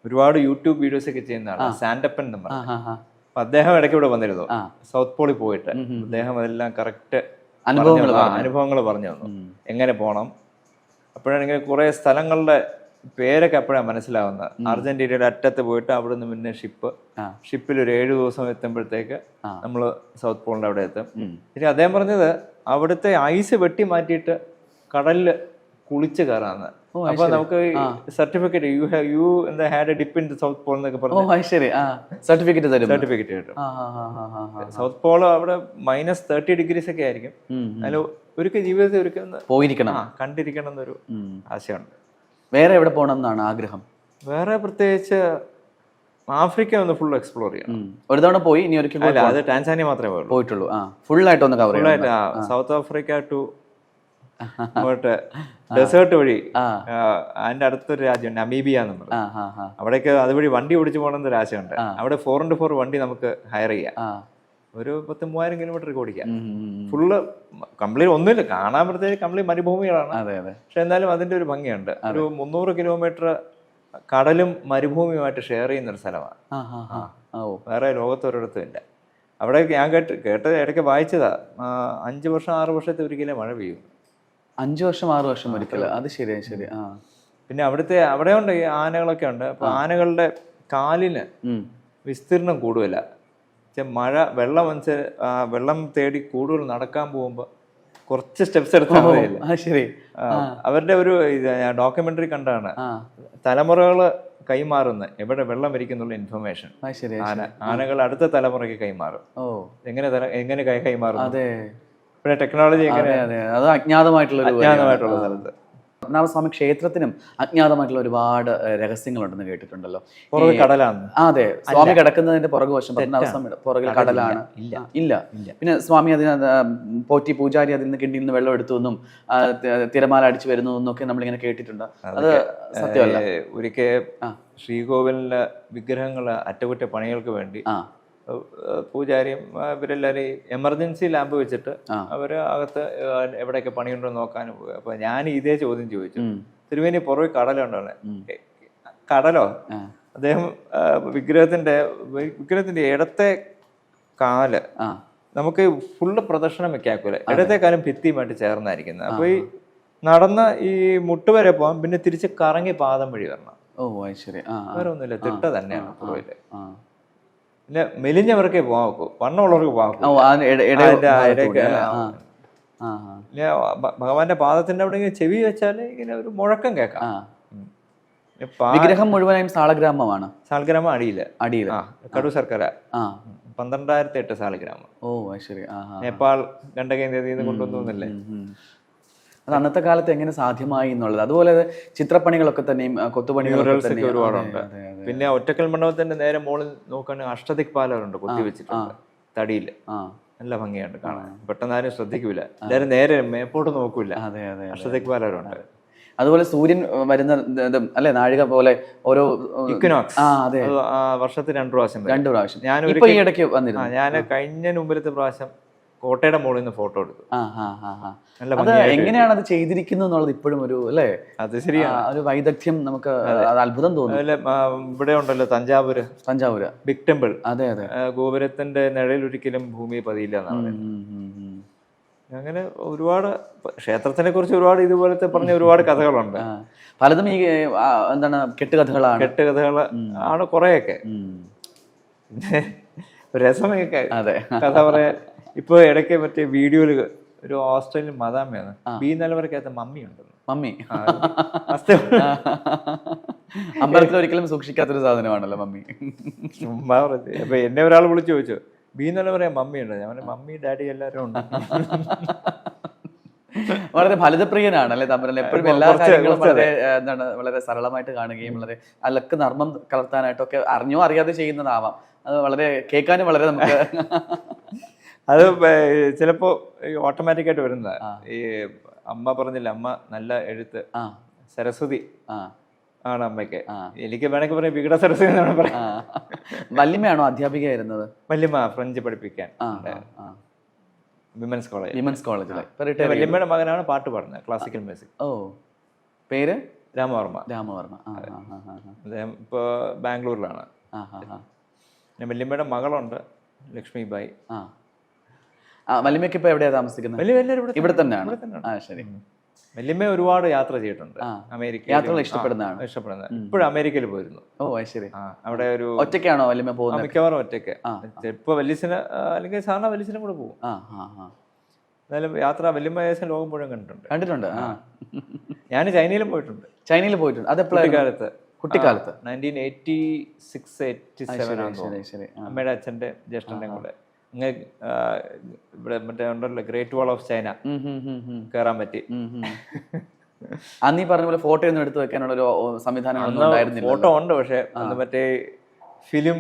ഒരുപാട് യൂട്യൂബ് വീഡിയോസ് ഒക്കെ ചെയ്യുന്നതാണ്, സാൻഡപ്പൻ എന്ന് പറഞ്ഞു. അപ്പൊ അദ്ദേഹം ഇടയ്ക്ക് ഇവിടെ വന്നിരുന്നു, സൗത്ത് പോളിൽ പോയിട്ട്. അദ്ദേഹം അതെല്ലാം കറക്റ്റ് അനുഭവങ്ങൾ പറഞ്ഞു തന്നു, എങ്ങനെ പോകണം. അപ്പോഴാണ് ഇങ്ങനെ കുറെ സ്ഥലങ്ങളുടെ പേരൊക്കെ അപ്പോഴാണ് മനസ്സിലാവുന്നത്. അർജന്റീനയുടെ അറ്റത്ത് പോയിട്ട് അവിടെ നിന്ന് പിന്നെ ഷിപ്പിൽ ഒരു 7 ദിവസം എത്തുമ്പോഴത്തേക്ക് നമ്മൾ സൗത്ത് പോളിന്റെ അവിടെ എത്തും. ശരി, അദ്ദേഹം പറഞ്ഞത് അവിടുത്തെ ഐസ് വെട്ടി മാറ്റിയിട്ട് കടലിൽ കുളിച്ച് കയറാന്ന്. അപ്പൊ നമുക്ക് certificate you had A dip in south Paul എന്നൊക്കെ പറഞ്ഞു സർട്ടിഫിക്കറ്റ് കിട്ടും. സൗത്ത് പോൾ അവിടെ -30 ഡിഗ്രീസ് ഒക്കെ ആയിരിക്കും. അതിൽ ഒരിക്കൽ ജീവിതത്തിൽ ഒരിക്കൽ പോയിരിക്കണം, കണ്ടിരിക്കണം എന്നൊരു ആശയമുണ്ട്. വേറെ എവിടെ പോകണം എന്നാണ് ആഗ്രഹം? വേറെ പ്രത്യേകിച്ച് ആഫ്രിക്ക ഒന്ന് ഫുൾ എക്സ്പ്ലോർ ചെയ്യണം. ഒരു തവണ പോയി, ഇനി ഒരിക്കലും അത് ടാൻസാനിയ മാത്രമേ പോയിട്ടുള്ളൂ. ഫുൾ ആയിട്ടൊന്ന് കവർ ഫുള്ളായിട്ട് സൗത്ത് ആഫ്രിക്ക ടു ഡെസേർട്ട് വഴി അതിന്റെ അടുത്തൊരു രാജ്യം നമീബിയ എന്ന് പറഞ്ഞു. അവിടേക്ക് അതുവഴി വണ്ടി ഓടിച്ചു പോകണമെന്ന് ഒരു ആശയമുണ്ട്. അവിടെ 4x4 വണ്ടി നമുക്ക് ഹയർ ചെയ്യാം, ഒരു 10,000 കിലോമീറ്റർ ഓടിക്കാം. ഫുള്ള് കംപ്ലീറ്റ് ഒന്നുമില്ല, കാണാൻ പ്രത്യേകിച്ച് കംപ്ലീറ്റ് മരുഭൂമികളാണ്. പക്ഷെ എന്നാലും അതിന്റെ ഒരു ഭംഗിയുണ്ട്. ഒരു 300 കിലോമീറ്റർ കടലും മരുഭൂമിയുമായിട്ട് ഷെയർ ചെയ്യുന്ന ഒരു സ്ഥലമാണ്. വേറെ ലോകത്തൊരിടത്തും ഇല്ല. അവിടെ ഞാൻ കേട്ട് ഇടയ്ക്ക് വായിച്ചതാ, 5 വർഷം 6 വർഷത്തെ ഒരിക്കലേ മഴ പെയ്യും. 5 വർഷം 6 വർഷം ഒരിക്കലും. അത് ശരി. പിന്നെ അവിടെ ഉണ്ട് ഈ ആനകളൊക്കെ ഉണ്ട്. അപ്പൊ ആനകളുടെ കാലിന് വിസ്തീർണം കൂടുതല. മഴ വെള്ളം തേടി കൂടുതൽ നടക്കാൻ പോകുമ്പോ കുറച്ച് സ്റ്റെപ്സ് എടുത്താൽ മതിയില്ല. അവരുടെ ഒരു ഡോക്യുമെന്ററി കണ്ടാണ് തലമുറകള് കൈമാറുന്ന എവിടെ വെള്ളം ഇരിക്കുന്നുള്ള ഇൻഫർമേഷൻ ആനകൾ അടുത്ത തലമുറയ്ക്ക് കൈമാറും. എങ്ങനെ കൈമാറും? പിന്നെ ടെക്നോളജി അത് അജ്ഞാതമായിട്ടുള്ള സ്ഥലത്ത്. പത്മനാഭസ്വാമി ക്ഷേത്രത്തിനും അജ്ഞാതമായിട്ടുള്ള ഒരുപാട് രഹസ്യങ്ങളുണ്ടെന്ന് കേട്ടിട്ടുണ്ടല്ലോ. കടലാണ്. അതെ, സ്വാമി കിടക്കുന്നതിന്റെ പുറകുവശം പത്മനാഭസ്വാമിയുടെ പുറകിൽ കടലാണ്. ഇല്ല. പിന്നെ സ്വാമി അതിന് പോറ്റി പൂജാരി അതിൽ നിന്ന് കിണ്ടിയിൽ നിന്ന് വെള്ളം എടുത്തു എന്നും തിരമാല അടിച്ചു വരുന്നു എന്നൊക്കെ നമ്മളിങ്ങനെ കേട്ടിട്ടുണ്ട്. അത് സത്യമല്ല. ഒരിക്കൽ ശ്രീകോവിലിന്റെ വിഗ്രഹങ്ങള് അറ്റകുറ്റപ്പണികൾക്ക് വേണ്ടി പൂജാരിയും ഇവരെല്ലാവരും എമർജൻസി ലാമ്പ് വെച്ചിട്ട് അവര് അകത്ത് എവിടെയൊക്കെ പണിയുണ്ടോ നോക്കാൻ പോയി. അപ്പൊ ഞാൻ ഇതേ ചോദ്യം ചോദിച്ചു, തിരുവേനി പുറകെ കടലുണ്ടോ? കടലോ? അദ്ദേഹം വിഗ്രഹത്തിന്റെ ഇടത്തെ കാല് നമുക്ക് ഫുള്ള് പ്രദക്ഷിണം വെക്കാക്കൂല, ഇടത്തെ കാലം ഭിത്തിയുമായിട്ട് ചേർന്നായിരിക്കുന്നത്. അപ്പൊ ഈ നടന്ന ഈ മുട്ടുവരെ പോകാം, പിന്നെ തിരിച്ച് കറങ്ങി പാദം വഴി വരണം. വേറെ ഒന്നുമില്ല, തിട്ട തന്നെയാണ് പുറകില്. പിന്നെ മെലിഞ്ഞവർക്കേ പോകാൻ വെക്കൂ, വണ്ണമുള്ളവർക്ക് പോകാൻ. ഭഗവാന്റെ പാദത്തിന്റെ അവിടെ ഇങ്ങനെ ചെവി വെച്ചാൽ ഇങ്ങനെ ഒരു മുഴക്കം കേൾക്കാം. വിഗ്രഹം മുഴുവനായും സാളഗ്രാമമാണ്. സാളഗ്രാമം അടിയില് കടു ശർക്കര 12,008 സാളഗ്രാമം. നേപ്പാൾ ഗണ്ഡകേന്ദ്രത്തിൽ നിന്ന് കൊണ്ടുവന്നല്ലേ. അത് അന്നത്തെ കാലത്ത് എങ്ങനെ സാധ്യമായി എന്നുള്ളത്. അതുപോലെ ചിത്രപ്പണികളൊക്കെ തന്നെയും കൊത്തുപണികളൊക്കെ ഒരുപാടുണ്ട്. പിന്നെ ഒറ്റക്കൽ മണ്ഡപത്തിന്റെ നേരെ മുകളിൽ നോക്കുകയാണെങ്കിൽ അഷ്ടദിക്പാലരുണ്ട് കൊത്തിവെച്ചിട്ടുണ്ട് തടിയിൽ. നല്ല ഭംഗിയുണ്ട് കാണാൻ. പെട്ടെന്ന് ആരും ശ്രദ്ധിക്കൂല, എല്ലാവരും നേരെ മേപ്പോട്ട് നോക്കൂല. അഷ്ടദിക്പാലരുണ്ട്. അതുപോലെ സൂര്യൻ വരുന്ന അല്ലെ നാഴിക പോലെ ഓരോ ഇക്വിനോക്സ് വർഷത്തിൽ 2 പ്രാവശ്യം. ഞാൻ കഴിഞ്ഞ മുമ്പിലത്തെ പ്രാവശ്യം കോട്ടയുടെ മുകളിൽ നിന്ന് ഫോട്ടോ എടുത്തു. നല്ല അത് എങ്ങനെയാണ് അത് ചെയ്തിരിക്കുന്നത് എന്നുള്ളത് ഇപ്പോഴും ഒരു അല്ലേ, അത് ശരിയാണ്, ഒരു വൈദഗ്ധ്യം നമുക്ക് അത് അത്ഭുതം തോന്നും. അതുപോലെ ഇവിടെ ഉണ്ടല്ലോ തഞ്ചാവൂര് ബിഗ് ടെമ്പിൾ, അതെ അതെ, ഗോപുരത്തിന്റെ നിഴൽ ഒരിക്കലും ഭൂമി പതിയില്ല എന്നാണ്. അങ്ങനെ ഒരുപാട് ക്ഷേത്രത്തിനെ കുറിച്ച് ഒരുപാട് ഇതുപോലത്തെ പറഞ്ഞ ഒരുപാട് കഥകളുണ്ട്. പലതും ഈ എന്താണ് കെട്ടുകഥകളാണ്, കെട്ടുകഥകൾ ആണ് കുറെയൊക്കെ. പിന്നെ രസമൊക്കെ കഥ പറയാൻ. ഇപ്പൊ ഇടയ്ക്ക് മറ്റേ വീഡിയോയില് ഒരു ഓസ്ട്രേലിയൻ മദാമയാണ് ബി നിലവരക്കകത്ത് മമ്മി ഉണ്ടെന്ന്. മമ്മി അമ്പലത്തിൽ ഒരിക്കലും സൂക്ഷിക്കാത്തൊരു സാധനമാണല്ലോ മമ്മി. ചുമ്മാ പറഞ്ഞു. അപ്പൊ എന്നെ ഒരാൾ വിളിച്ചു ചോദിച്ചു ബി നിലവര മമ്മി ഉണ്ട്. ഞാൻ പറഞ്ഞു മമ്മി ഡാഡി എല്ലാവരും ഉണ്ട്. വളരെ ഫലിതപ്രിയനാണ് അല്ലെ തമ്പുരാൻ. എപ്പോഴും എല്ലാ കാര്യങ്ങളും വളരെ എന്താണ് വളരെ സരളമായിട്ട് കാണുകയും വളരെ അലക്ക് നർമ്മം കലർത്താനായിട്ടൊക്കെ അറിഞ്ഞോ അറിയാതെ ചെയ്യുന്നതാവാം. അത് വളരെ കേൾക്കാനും വളരെ നമുക്ക് അത് ചിലപ്പോ ഓട്ടോമാറ്റിക് ആയിട്ട് വരുന്നതാ. ഈ അമ്മ പറഞ്ഞില്ല, അമ്മ നല്ല എഴുത്ത് സരസ്വതി ആണ് അമ്മയ്ക്ക്. എനിക്ക് വേണമെങ്കിൽ പറയാം വികട സരസ്വതി എന്നാണ് പറയാം. വല്യമ്മയാണോ അധ്യാപികയായിരുന്നത്? വല്യമ്മ ഫ്രഞ്ച് പഠിപ്പിക്കാൻ വിമൻസ് കോളേജിലെ. വല്യമ്മയുടെ മകനാണ് പാട്ട് പാടുന്നത്, ക്ലാസിക്കൽ മ്യൂസിക്. ഓ, പേര് രാമവർമ്മ. അദ്ദേഹം ഇപ്പൊ ബാംഗ്ലൂരിലാണ്. പിന്നെ വല്യമ്മയുടെ മകളുണ്ട് ലക്ഷ്മിബായി. വല്യമ്മയ്ക്ക് ഇപ്പൊ എവിടെയാ താമസിക്കുന്നത്? ഇവിടെ തന്നെയാണ്. ശരി. വല്യമ്മ ഒരുപാട് യാത്ര ചെയ്തിട്ടുണ്ട്. അമേരിക്ക യാത്രകൾ ഇഷ്ടപ്പെടുന്നതാണ്. ഇപ്പോഴും അമേരിക്കയിൽ പോയിരുന്നു. ഓ ശരി. അവിടെ ഒരു ഒറ്റയ്ക്കാണോ വല്യമ്മ പോകുന്നത്? മിക്കവാറും ഒറ്റയ്ക്ക്. ഇപ്പൊ വല്യച്ഛന് അല്ലെങ്കിൽ സാധാരണ വല്യച്ഛനും കൂടെ പോകും. എന്നാലും യാത്ര വല്യമ്മ ഏകദേശം ലോകം മുഴുവൻ കണ്ടിട്ടുണ്ട്. ഞാൻ ചൈനയിലും പോയിട്ടുണ്ട്. അത് എപ്പോഴാണ്? കുട്ടിക്കാലത്ത് 1986-87 അമ്മയുടെ അച്ഛന്റെ ജ്യേഷ്ഠന്റെ കൂടെ ഇവിടെ മറ്റേ ഉണ്ടല്ലോ ഗ്രേറ്റ് വാൾ ഓഫ് ചൈന കയറാൻ പറ്റി. അന്ന് ഈ പറഞ്ഞ പോലെ ഫോട്ടോ ഒന്നും എടുത്തു വെക്കാനുള്ള ഒരു സംവിധാനം ഫോട്ടോ ഉണ്ട്, പക്ഷെ അന്ന് മറ്റേ ഫിലിം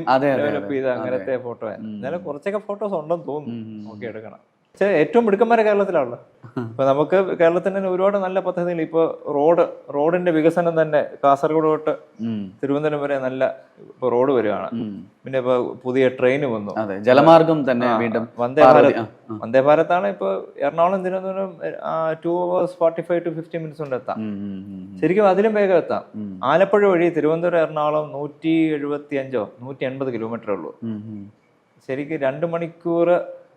അങ്ങനത്തെ ഫോട്ടോ. എന്നാലും കുറച്ചൊക്കെ ഫോട്ടോസ് ഉണ്ടെന്ന് തോന്നുന്നു, നോക്കി എടുക്കണം. പക്ഷേ ഏറ്റവും മിടുക്കന്മാരെ കേരളത്തിലാണല്ലോ. ഇപ്പൊ നമുക്ക് കേരളത്തിൽ തന്നെ ഒരുപാട് നല്ല പദ്ധതികൾ. ഇപ്പൊ റോഡിന്റെ വികസനം തന്നെ കാസർഗോഡ് തൊട്ട് തിരുവനന്തപുരം വരെ നല്ല ഇപ്പൊ റോഡ് വരികയാണ്. പിന്നെ ഇപ്പൊ പുതിയ ട്രെയിൻ വന്നു, ജലമാർഗം തന്നെ വീണ്ടും വന്ദേ ഭാരതാണ്. ഇപ്പൊ Ernakulam Thiruvananthapuram 2 hours 45 to 50 minutes കൊണ്ട് എത്താം. ശരിക്കും അതിലും വേഗം എത്താം. ആലപ്പുഴ വഴി തിരുവനന്തപുരം എറണാകുളം 175 180 കിലോമീറ്റർ ഉള്ളൂ. ശരിക്കും 2 മണിക്കൂർ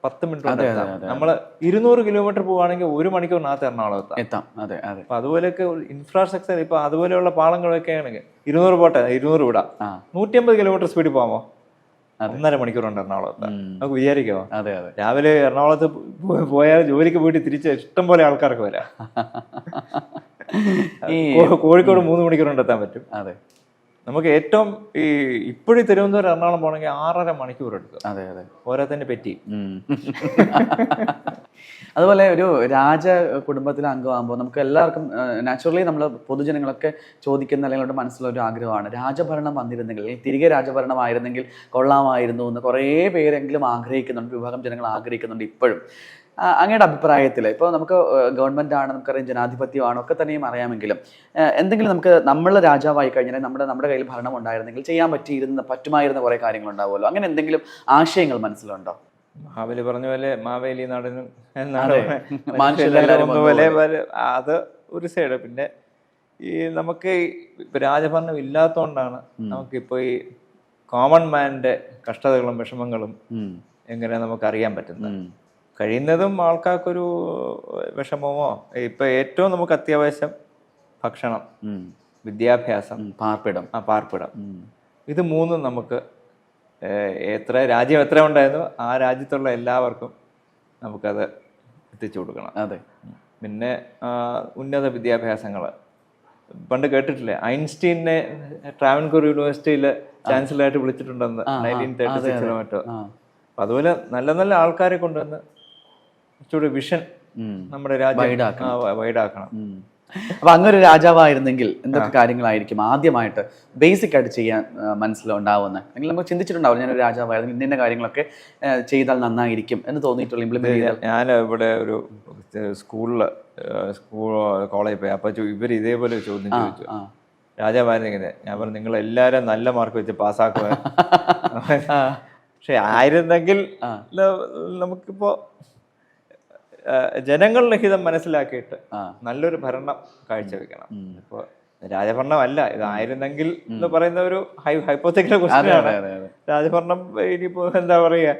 10 മിനിറ്റ് എത്താം. നമ്മള് 200 കിലോമീറ്റർ പോവാണെങ്കിൽ 1 മണിക്കൂറിനകത്ത് എറണാകുളം എത്താം. അപ്പൊ അതുപോലെയൊക്കെ ഇൻഫ്രാസ്ട്രക്ചർ ഇപ്പൊ അതുപോലെയുള്ള പാളങ്ങളൊക്കെ ആണെങ്കിൽ 200 പോട്ടെ, 200 വിടാം. 150 കിലോമീറ്റർ സ്പീഡിൽ പോകാമോ? 1.5 മണിക്കൂറുണ്ട് എറണാകുളം എത്താൻ. നമുക്ക് വിചാരിക്കാമോ? രാവിലെ എറണാകുളത്ത് പോയാൽ ജോലിക്ക് പോയിട്ട് തിരിച്ച് ഇഷ്ടം പോലെ ആൾക്കാർക്ക് വരാം. കോഴിക്കോട് 3 മണിക്കൂർ കൊണ്ട് എത്താൻ പറ്റും. നമുക്ക് ഏറ്റവും ഈ ഇപ്പോഴും തിരുവനന്തപുരം എറണാകുളം പോകണമെങ്കിൽ 6.5 മണിക്കൂർ എടുക്കും. ഓരോത്തന്നെ പറ്റി. അതുപോലെ ഒരു രാജ കുടുംബത്തിലെ അംഗമാകുമ്പോൾ നമുക്ക് എല്ലാവർക്കും നാച്ചുറലി നമ്മൾ പൊതുജനങ്ങളൊക്കെ ചോദിക്കുന്ന അല്ലെങ്കിൽ അവരുടെ മനസ്സിലുള്ള ഒരു ആഗ്രഹമാണ്, രാജഭരണം വന്നിരുന്നെങ്കിൽ അല്ലെങ്കിൽ തിരികെ രാജഭരണമായിരുന്നെങ്കിൽ കൊള്ളാമായിരുന്നു എന്ന് കുറേ പേരെങ്കിലും ആഗ്രഹിക്കുന്നുണ്ട്, വിഭാഗം ജനങ്ങൾ ആഗ്രഹിക്കുന്നുണ്ട് ഇപ്പോഴും. അങ്ങയുടെ അഭിപ്രായത്തിൽ ഇപ്പോൾ നമുക്ക് ഗവൺമെൻറ് ആണ്, നമുക്കറിയാം ജനാധിപത്യമാണ്, ഒക്കെ തന്നെയും അറിയാമെങ്കിലും എന്തെങ്കിലും നമ്മൾ രാജാവായി കഴിഞ്ഞാൽ നമ്മുടെ കയ്യിൽ ഭരണം ഉണ്ടായിരുന്നെങ്കിൽ ചെയ്യാൻ പറ്റുമായിരുന്ന കുറേ കാര്യങ്ങൾ ഉണ്ടാവുമല്ലോ, അങ്ങനെ എന്തെങ്കിലും ആശയങ്ങൾ മനസ്സിലുണ്ടോ? മഹാബലി പറഞ്ഞ പോലെ മാവേലി നടനും അത് ഒരു സൈഡ്. പിന്നെ ഈ നമുക്ക് ഇപ്പൊ രാജഭരണം ഇല്ലാത്തതുകൊണ്ടാണ് നമുക്കിപ്പോ ഈ കോമൺ മാൻ്റെ കഷ്ടതകളും വിഷമങ്ങളും എങ്ങനെ നമുക്ക് അറിയാൻ പറ്റുന്നത്. കഴിയുന്നതും ആൾക്കാർക്കൊരു വിഷമമോ, ഇപ്പൊ ഏറ്റവും നമുക്ക് അത്യാവശ്യം ഭക്ഷണം, വിദ്യാഭ്യാസം, പാർപ്പിടം, ഇത് മൂന്നും നമുക്ക് രാജ്യം എത്ര ഉണ്ടായിരുന്നു ആ രാജ്യത്തുള്ള എല്ലാവർക്കും നമുക്കത് എത്തിച്ചു കൊടുക്കണം. പിന്നെ ഉന്നത വിദ്യാഭ്യാസങ്ങൾ പണ്ട് കേട്ടിട്ടില്ലേ, ഐൻസ്റ്റീനെ ട്രാവൻകൂർ യൂണിവേഴ്സിറ്റിയിൽ ചാൻസലറായിട്ട് വിളിച്ചിട്ടുണ്ടെന്ന് 1936 മറ്റോ. അപ്പൊ അതുപോലെ നല്ല നല്ല ആൾക്കാരെ കൊണ്ടുവന്ന് കുറച്ചുകൂടി വിഷൻ നമ്മുടെ രാജ്യം വൈഡാക്കണം. അപ്പൊ അങ്ങനെ ഒരു രാജാവായിരുന്നെങ്കിൽ എന്തൊക്കെ കാര്യങ്ങളായിരിക്കും ആദ്യമായിട്ട് ബേസിക് ആയിട്ട് ചെയ്യാൻ മനസ്സിലുണ്ടാവുന്നത്? അല്ലെങ്കിൽ നമുക്ക് ചിന്തിച്ചിട്ടുണ്ടാവും ഞാനൊരു രാജാവായിരുന്നെങ്കിൽ ഇന്ന കാര്യങ്ങളൊക്കെ ചെയ്താൽ നന്നായിരിക്കും എന്ന് തോന്നിയിട്ടുള്ള ഇംപ്ലിമെന്റ് ചെയ്താൽ? ഞാൻ ഇവിടെ ഒരു കോളേജിൽ പോയി. അപ്പൊ ഇവർ ഇതേപോലെ ചോദ്യം ചോദിച്ചു, രാജാവായിരുന്നെങ്കിൽ. ഞാൻ പറഞ്ഞു നിങ്ങൾ എല്ലാവരും നല്ല മാർക്ക് വെച്ച് പാസ്സാക്കുക. പക്ഷെ ആയിരുന്നെങ്കിൽ നമുക്കിപ്പോ ജനങ്ങളുടെ ഹിതം മനസ്സിലാക്കിയിട്ട് നല്ലൊരു ഭരണം കാഴ്ചവെക്കണം. ഇപ്പോൾ രാജഭരണമല്ല ഇതായിരുന്നെങ്കിൽ എന്ന് പറയുന്ന ഒരു ഹൈപ്പോത്തറ്റിക്കൽ ക്വസ്റ്റ്യനാണ്. രാജഭരണം ഇനിയിപ്പോ എന്താ പറയുക,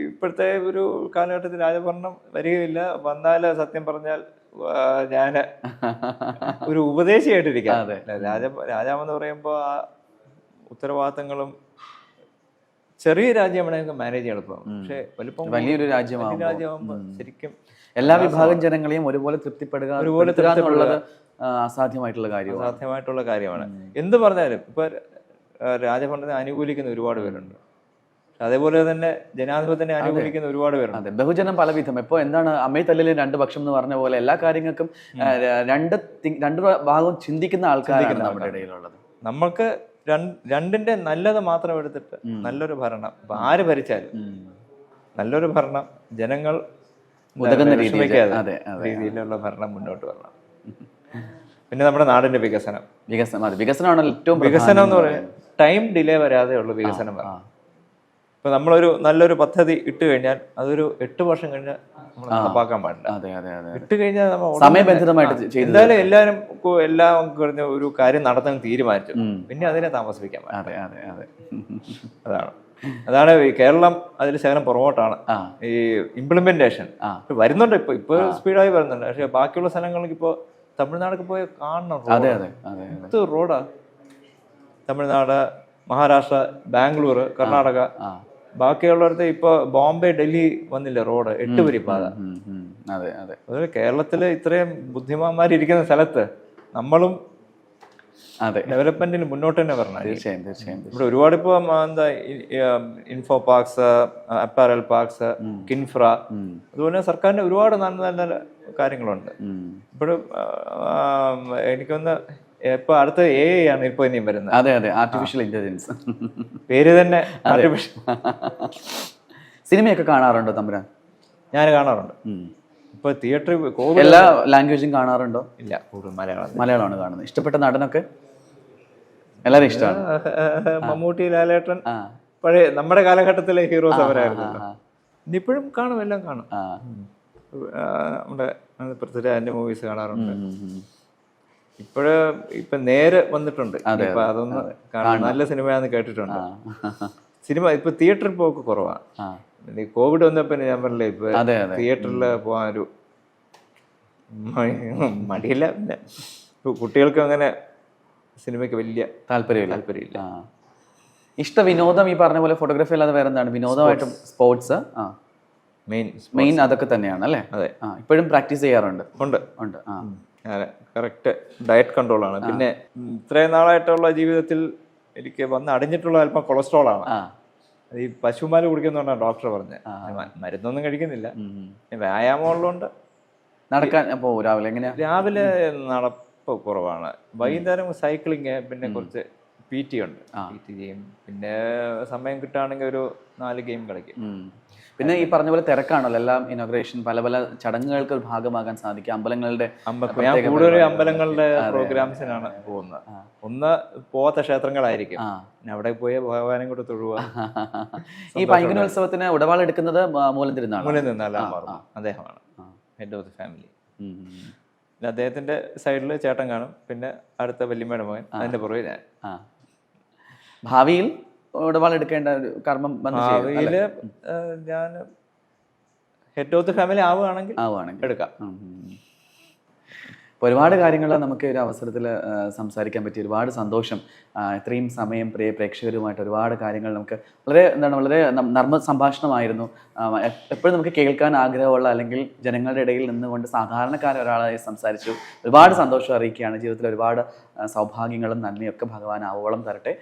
ഇപ്പോഴത്തെ ഒരു കാലഘട്ടത്തിൽ രാജഭരണം വരികയില്ല. വന്നാൽ സത്യം പറഞ്ഞാൽ ഞാൻ ഒരു ഉപദേശിയായിട്ടിരിക്കാം. രാജാവെന്ന് പറയുമ്പോൾ ആ ഉത്തരവാദിത്തങ്ങളും ചെറിയ രാജ്യമാണെങ്കിൽ മാനേജ് ചെയ്യാൻ എളുപ്പമാണ്. പക്ഷെ വലിയൊരു രാജ്യമാകുമ്പോൾ ശരിക്കും എല്ലാ വിഭാഗം ജനങ്ങളെയും ഒരുപോലെ തൃപ്തിപ്പെടുക എന്നുള്ളത് അസാധ്യമായിട്ടുള്ള കാര്യമാണ്. എന്ത് പറഞ്ഞാലും ഇപ്പൊ രാജഭരണത്തെ അനുകൂലിക്കുന്ന ഒരുപാട് പേരുണ്ട്, അതേപോലെ തന്നെ ജനാധിപത്യത്തെ അനുകൂലിക്കുന്ന ഒരുപാട് പേരുണ്ട്. അതെ, ബഹുജനം പലവിധം. ഇപ്പോൾ എന്താണ് അമ്മയെ തല്ലിലും രണ്ട് പക്ഷം എന്ന് പറഞ്ഞ പോലെ എല്ലാ കാര്യങ്ങൾക്കും രണ്ട് ഭാഗവും ചിന്തിക്കുന്ന ആൾക്കാരാണ് നമ്മുടെ ഇടയിലുള്ളത്. നമ്മൾക്ക് രണ്ടിന്റെ നല്ലത് മാത്രം എടുത്തിട്ട് നല്ലൊരു ഭരണം, ഇപ്പൊ ആര് ഭരിച്ചാലും നല്ലൊരു ഭരണം, ജനങ്ങൾ രീതിയിലുള്ള ഭരണം മുന്നോട്ട് വരണം. പിന്നെ നമ്മുടെ നാടിന്റെ വികസനമാണ് ഏറ്റവും വികസനം എന്ന് പറയുന്നത് ടൈം ഡിലേ വരാതെയുള്ള വികസനം വരണം. ഇപ്പൊ നമ്മളൊരു നല്ലൊരു പദ്ധതി ഇട്ട് കഴിഞ്ഞാൽ അതൊരു 8 വർഷം കഴിഞ്ഞാൽ നമ്മൾ നടപ്പാക്കാൻ പാടില്ല. ഇട്ട് കഴിഞ്ഞാൽ നമ്മൾ സമയബന്ധിതമായിട്ട് എന്തായാലും എല്ലാം കഴിഞ്ഞ ഒരു കാര്യം നടത്താൻ തീരുമാനിച്ചു, പിന്നെ അതിനെ താമസിപ്പിക്കാൻ അതാണ് കേരളം അതിൽ ശകലം പുറകോട്ടാണ്. ഈ ഇംപ്ലിമെന്റേഷൻ വരുന്നുണ്ട്, ഇപ്പൊ സ്പീഡായി വരുന്നുണ്ട്. പക്ഷെ ബാക്കിയുള്ള സ്ഥലങ്ങൾക്ക് ഇപ്പോ തമിഴ്നാടൊക്കെ പോയി കാണണം. റോഡാ തമിഴ്നാട്, മഹാരാഷ്ട്ര, ബാംഗ്ലൂർ, കർണാടക, ബാക്കിയുള്ളവർക്ക് ഇപ്പൊ ബോംബെ, ഡൽഹി വന്നില്ല റോഡ് 8 വരി പാത. അതുപോലെ കേരളത്തില് ഇത്രയും ബുദ്ധിമാന്മാരിരിക്കുന്ന സ്ഥലത്ത് നമ്മളും ഡെവലപ്മെന്റിന് മുന്നോട്ട് തന്നെ വരണം. തീർച്ചയായും ഇവിടെ ഒരുപാട് ഇപ്പൊ എന്താ info parks, apparel parks, KINFRA, അതുപോലെ സർക്കാരിന്റെ ഒരുപാട് നല്ല നല്ല കാര്യങ്ങളുണ്ട്. ഇപ്പോഴും എനിക്കൊന്ന് ഇപ്പൊ അടുത്ത AI ആണ് ഇപ്പൊ ഇനിയും വരുന്നത്. അതെ, ആർട്ടിഫിഷ്യൽ ഇന്റലിജൻസ് പേര് തന്നെ ആർട്ടിഫിഷ്യൽ. സിനിമയൊക്കെ കാണാറുണ്ടോ തമ്പുരാൻ? ഞാൻ കാണാറുണ്ട്. ഇപ്പൊ തിയേറ്ററിൽ എല്ലാ ലാംഗ്വേജും കാണാറുണ്ടോ? ഇല്ല, കൂടുതൽ മലയാളമാണ് കാണുന്നത്. ഇഷ്ടപ്പെട്ട നടനൊക്കെ എല്ലാവരും ഇഷ്ടമാണ്. മമ്മൂട്ടി, ലാലേട്ടൻ, പഴയ നമ്മുടെ കാലഘട്ടത്തിലെ ഹീറോസ് അവരായിരുന്നു. ഇന്നിപ്പോഴും കാണും, എല്ലാം കാണും. നമ്മുടെ പൃഥ്വിരാജിന്റെ മൂവീസ് കാണാറുണ്ട്. ഇപ്പൊ നേരെ വന്നിട്ടുണ്ട്, ഇപ്പൊ അതൊന്ന് കാണാൻ നല്ല സിനിമയാന്ന് കേട്ടിട്ടുണ്ട്. സിനിമ ഇപ്പൊ തിയേറ്ററിൽ പോക്ക് കുറവാണ്. കോവിഡ് വന്നപ്പോ ഞാൻ പറഞ്ഞില്ലേ, ഇപ്പൊ തിയേറ്ററിൽ പോകാൻ ഒരു മടിയില്ല. പിന്നെ കുട്ടികൾക്ക് അങ്ങനെ സിനിമയ്ക്ക് വലിയ താല്പര്യമില്ല. വിനോദം ഈ പറഞ്ഞ പോലെ ഫോട്ടോഗ്രാഫി അല്ലാതെ വേറെ എന്താണ് വിനോദമായിട്ടും? സ്പോർട്സ് മെയിൻ അതൊക്കെ തന്നെയാണ് അല്ലേ? അതെ. ഇപ്പോഴും പ്രാക്ടീസ് ചെയ്യാറുണ്ട്? ഉണ്ട്. കറക്റ്റ് ഡയറ്റ് കൺട്രോളാണ്. പിന്നെ ഇത്രയും നാളായിട്ടുള്ള ജീവിതത്തിൽ എനിക്ക് വന്ന് അടിഞ്ഞിട്ടുള്ള അല്പം കൊളസ്ട്രോൾ ആണ്. ഈ പശുപാല് കുടിക്കുന്നതുകൊണ്ടാണ് ഡോക്ടർ പറഞ്ഞത്. മരുന്നൊന്നും കഴിക്കുന്നില്ല. വ്യായാമം ഉള്ളതുകൊണ്ട് നടക്കാൻ പോകും. രാവിലെ നടപ്പ് കുറവാണ്. വൈകുന്നേരം സൈക്ലിങ്, പിന്നെ കുറച്ച് PT ഉണ്ട്. PT ചെയ്യും. പിന്നെ സമയം കിട്ടുകയാണെങ്കിൽ ഒരു 4 ഗെയിം കളിക്കും. പിന്നെ ഈ പറഞ്ഞ പോലെ തിരക്കാണല്ലോ എല്ലാം. ഇനോഗ്രേഷൻ, പല ചടങ്ങുകൾക്ക് ഒരു ഭാഗമാകാൻ സാധിക്കും. ഞാൻ കൂടുതൽ അമ്പലങ്ങളുടെ പ്രോഗ്രാംസിനാണ് പോകുന്നത്. ഒന്ന് പോവാത്ത ക്ഷേത്രങ്ങളായിരിക്കും, അവിടെ പോയി ഭഗവാനെ കൂടെ തൊഴുക. ഈ പൈങ്കുനോത്സവത്തിന് ഉടവാൾ എടുക്കുന്നത് മൂലം തിരുനാൾ അദ്ദേഹമാണ് ഹെഡ് ഓഫ് ദി ഫാമിലി. അദ്ദേഹത്തിന്റെ സൈഡിൽ ചേട്ടൻ കാണും, പിന്നെ അടുത്ത വല്യമ്മയുടെ മകൻ, അതിന്റെ പുറകെ ഞാൻ. ഭാവിയിൽ ഉടവാൾ എടുക്കേണ്ട ഒരു കർമ്മം ഭാവിയില് ഞാൻ ഹെഡ് ഓഫ് ദി ഫാമിലി ആവുകയാണെങ്കിൽ എടുക്കാം. ഒരുപാട് കാര്യങ്ങൾ നമുക്ക് ഒരു അവസരത്തിൽ സംസാരിക്കാൻ പറ്റി. ഒരുപാട് സന്തോഷം. ഇത്രയും സമയം പ്രേക്ഷകരുമായിട്ട് ഒരുപാട് കാര്യങ്ങൾ നമുക്ക് വളരെ നർമ്മ സംഭാഷണമായിരുന്നു. എപ്പോഴും നമുക്ക് കേൾക്കാൻ ആഗ്രഹമുള്ള, അല്ലെങ്കിൽ ജനങ്ങളുടെ ഇടയിൽ നിന്നുകൊണ്ട് സാധാരണക്കാരൊരാളായി സംസാരിച്ചു. ഒരുപാട് സന്തോഷം അറിയിക്കുകയാണ്. ജീവിതത്തിൽ ഒരുപാട് സൗഭാഗ്യങ്ങളും നന്മയും ഒക്കെ ഭഗവാൻ ആവോളം തരട്ടെ.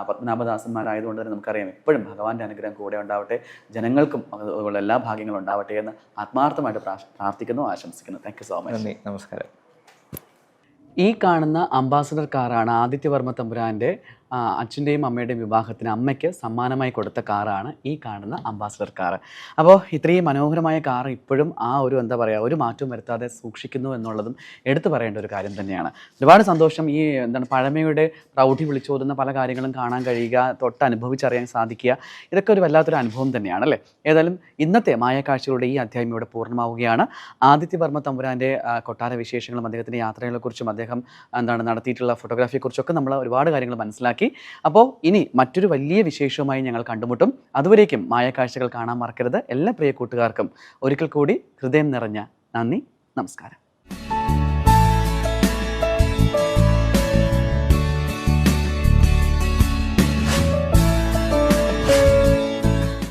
പത്മനാഭദാസന്മാരായതുകൊണ്ട് തന്നെ നമുക്കറിയാം എപ്പോഴും ഭഗവാന്റെ അനുഗ്രഹം കൂടെ ഉണ്ടാവട്ടെ, ജനങ്ങൾക്കും അതുപോലെ എല്ലാ ഭാഗ്യങ്ങളും ഉണ്ടാവട്ടെ എന്ന് ആത്മാർത്ഥമായിട്ട് പ്രാർത്ഥിക്കുന്നു, ആശംസിക്കുന്നു. Thank you so much. നമസ്കാരം. ഈ കാണുന്ന അംബാസഡർ കാറാണ് ആദിത്യവർമ്മ തമ്പുരാൻ്റെ അച്ഛൻ്റെയും അമ്മയുടെയും വിവാഹത്തിന് അമ്മയ്ക്ക് സമ്മാനമായി കൊടുത്ത കാറാണ് ഈ കാണുന്ന അംബാസഡർ കാറ്. അപ്പോൾ ഇത്രയും മനോഹരമായ കാർ ഇപ്പോഴും ആ ഒരു എന്താ പറയുക ഒരു മാറ്റവും വരുത്താതെ സൂക്ഷിക്കുന്നു എന്നുള്ളതും എടുത്തു പറയേണ്ട ഒരു കാര്യം തന്നെയാണ്. ഒരുപാട് സന്തോഷം. ഈ എന്താണ് പഴമയുടെ പ്രൗഢി വിളിച്ചോതുന്ന പല കാര്യങ്ങളും കാണാൻ കഴിയുക, തൊട്ട് അനുഭവിച്ചറിയാൻ സാധിക്കുക, ഇതൊക്കെ ഒരു വല്ലാത്തൊരു അനുഭവം തന്നെയാണ് അല്ലേ. ഏതായാലും ഇന്നത്തെ മായക്കാഴ്ചകളുടെ ഈ അധ്യായം ഇവിടെ പൂർണ്ണമാവുകയാണ്. ആദിത്യവർമ്മ തമ്പുരാൻ്റെ കൊട്ടാര വിശേഷങ്ങളും അദ്ദേഹത്തിൻ്റെ യാത്രകളെക്കുറിച്ചും അദ്ദേഹം നടത്തിയിട്ടുള്ള ഫോട്ടോഗ്രാഫിയെക്കുറിച്ചൊക്കെ നമ്മൾ ഒരുപാട് കാര്യങ്ങൾ മനസ്സിലാക്കി. അപ്പോൾ ഇനി മറ്റൊരു വലിയ വിശേഷവുമായി ഞങ്ങൾ കണ്ടുമുട്ടും. അതുവരേക്കും മായക്കാഴ്ചകൾ കാണാൻ മറക്കരുത്. എല്ലാ പ്രിയ കൂട്ടുകാർക്കും ഒരിക്കൽ കൂടി ഹൃദയം നിറഞ്ഞ നന്ദി, നമസ്കാരം.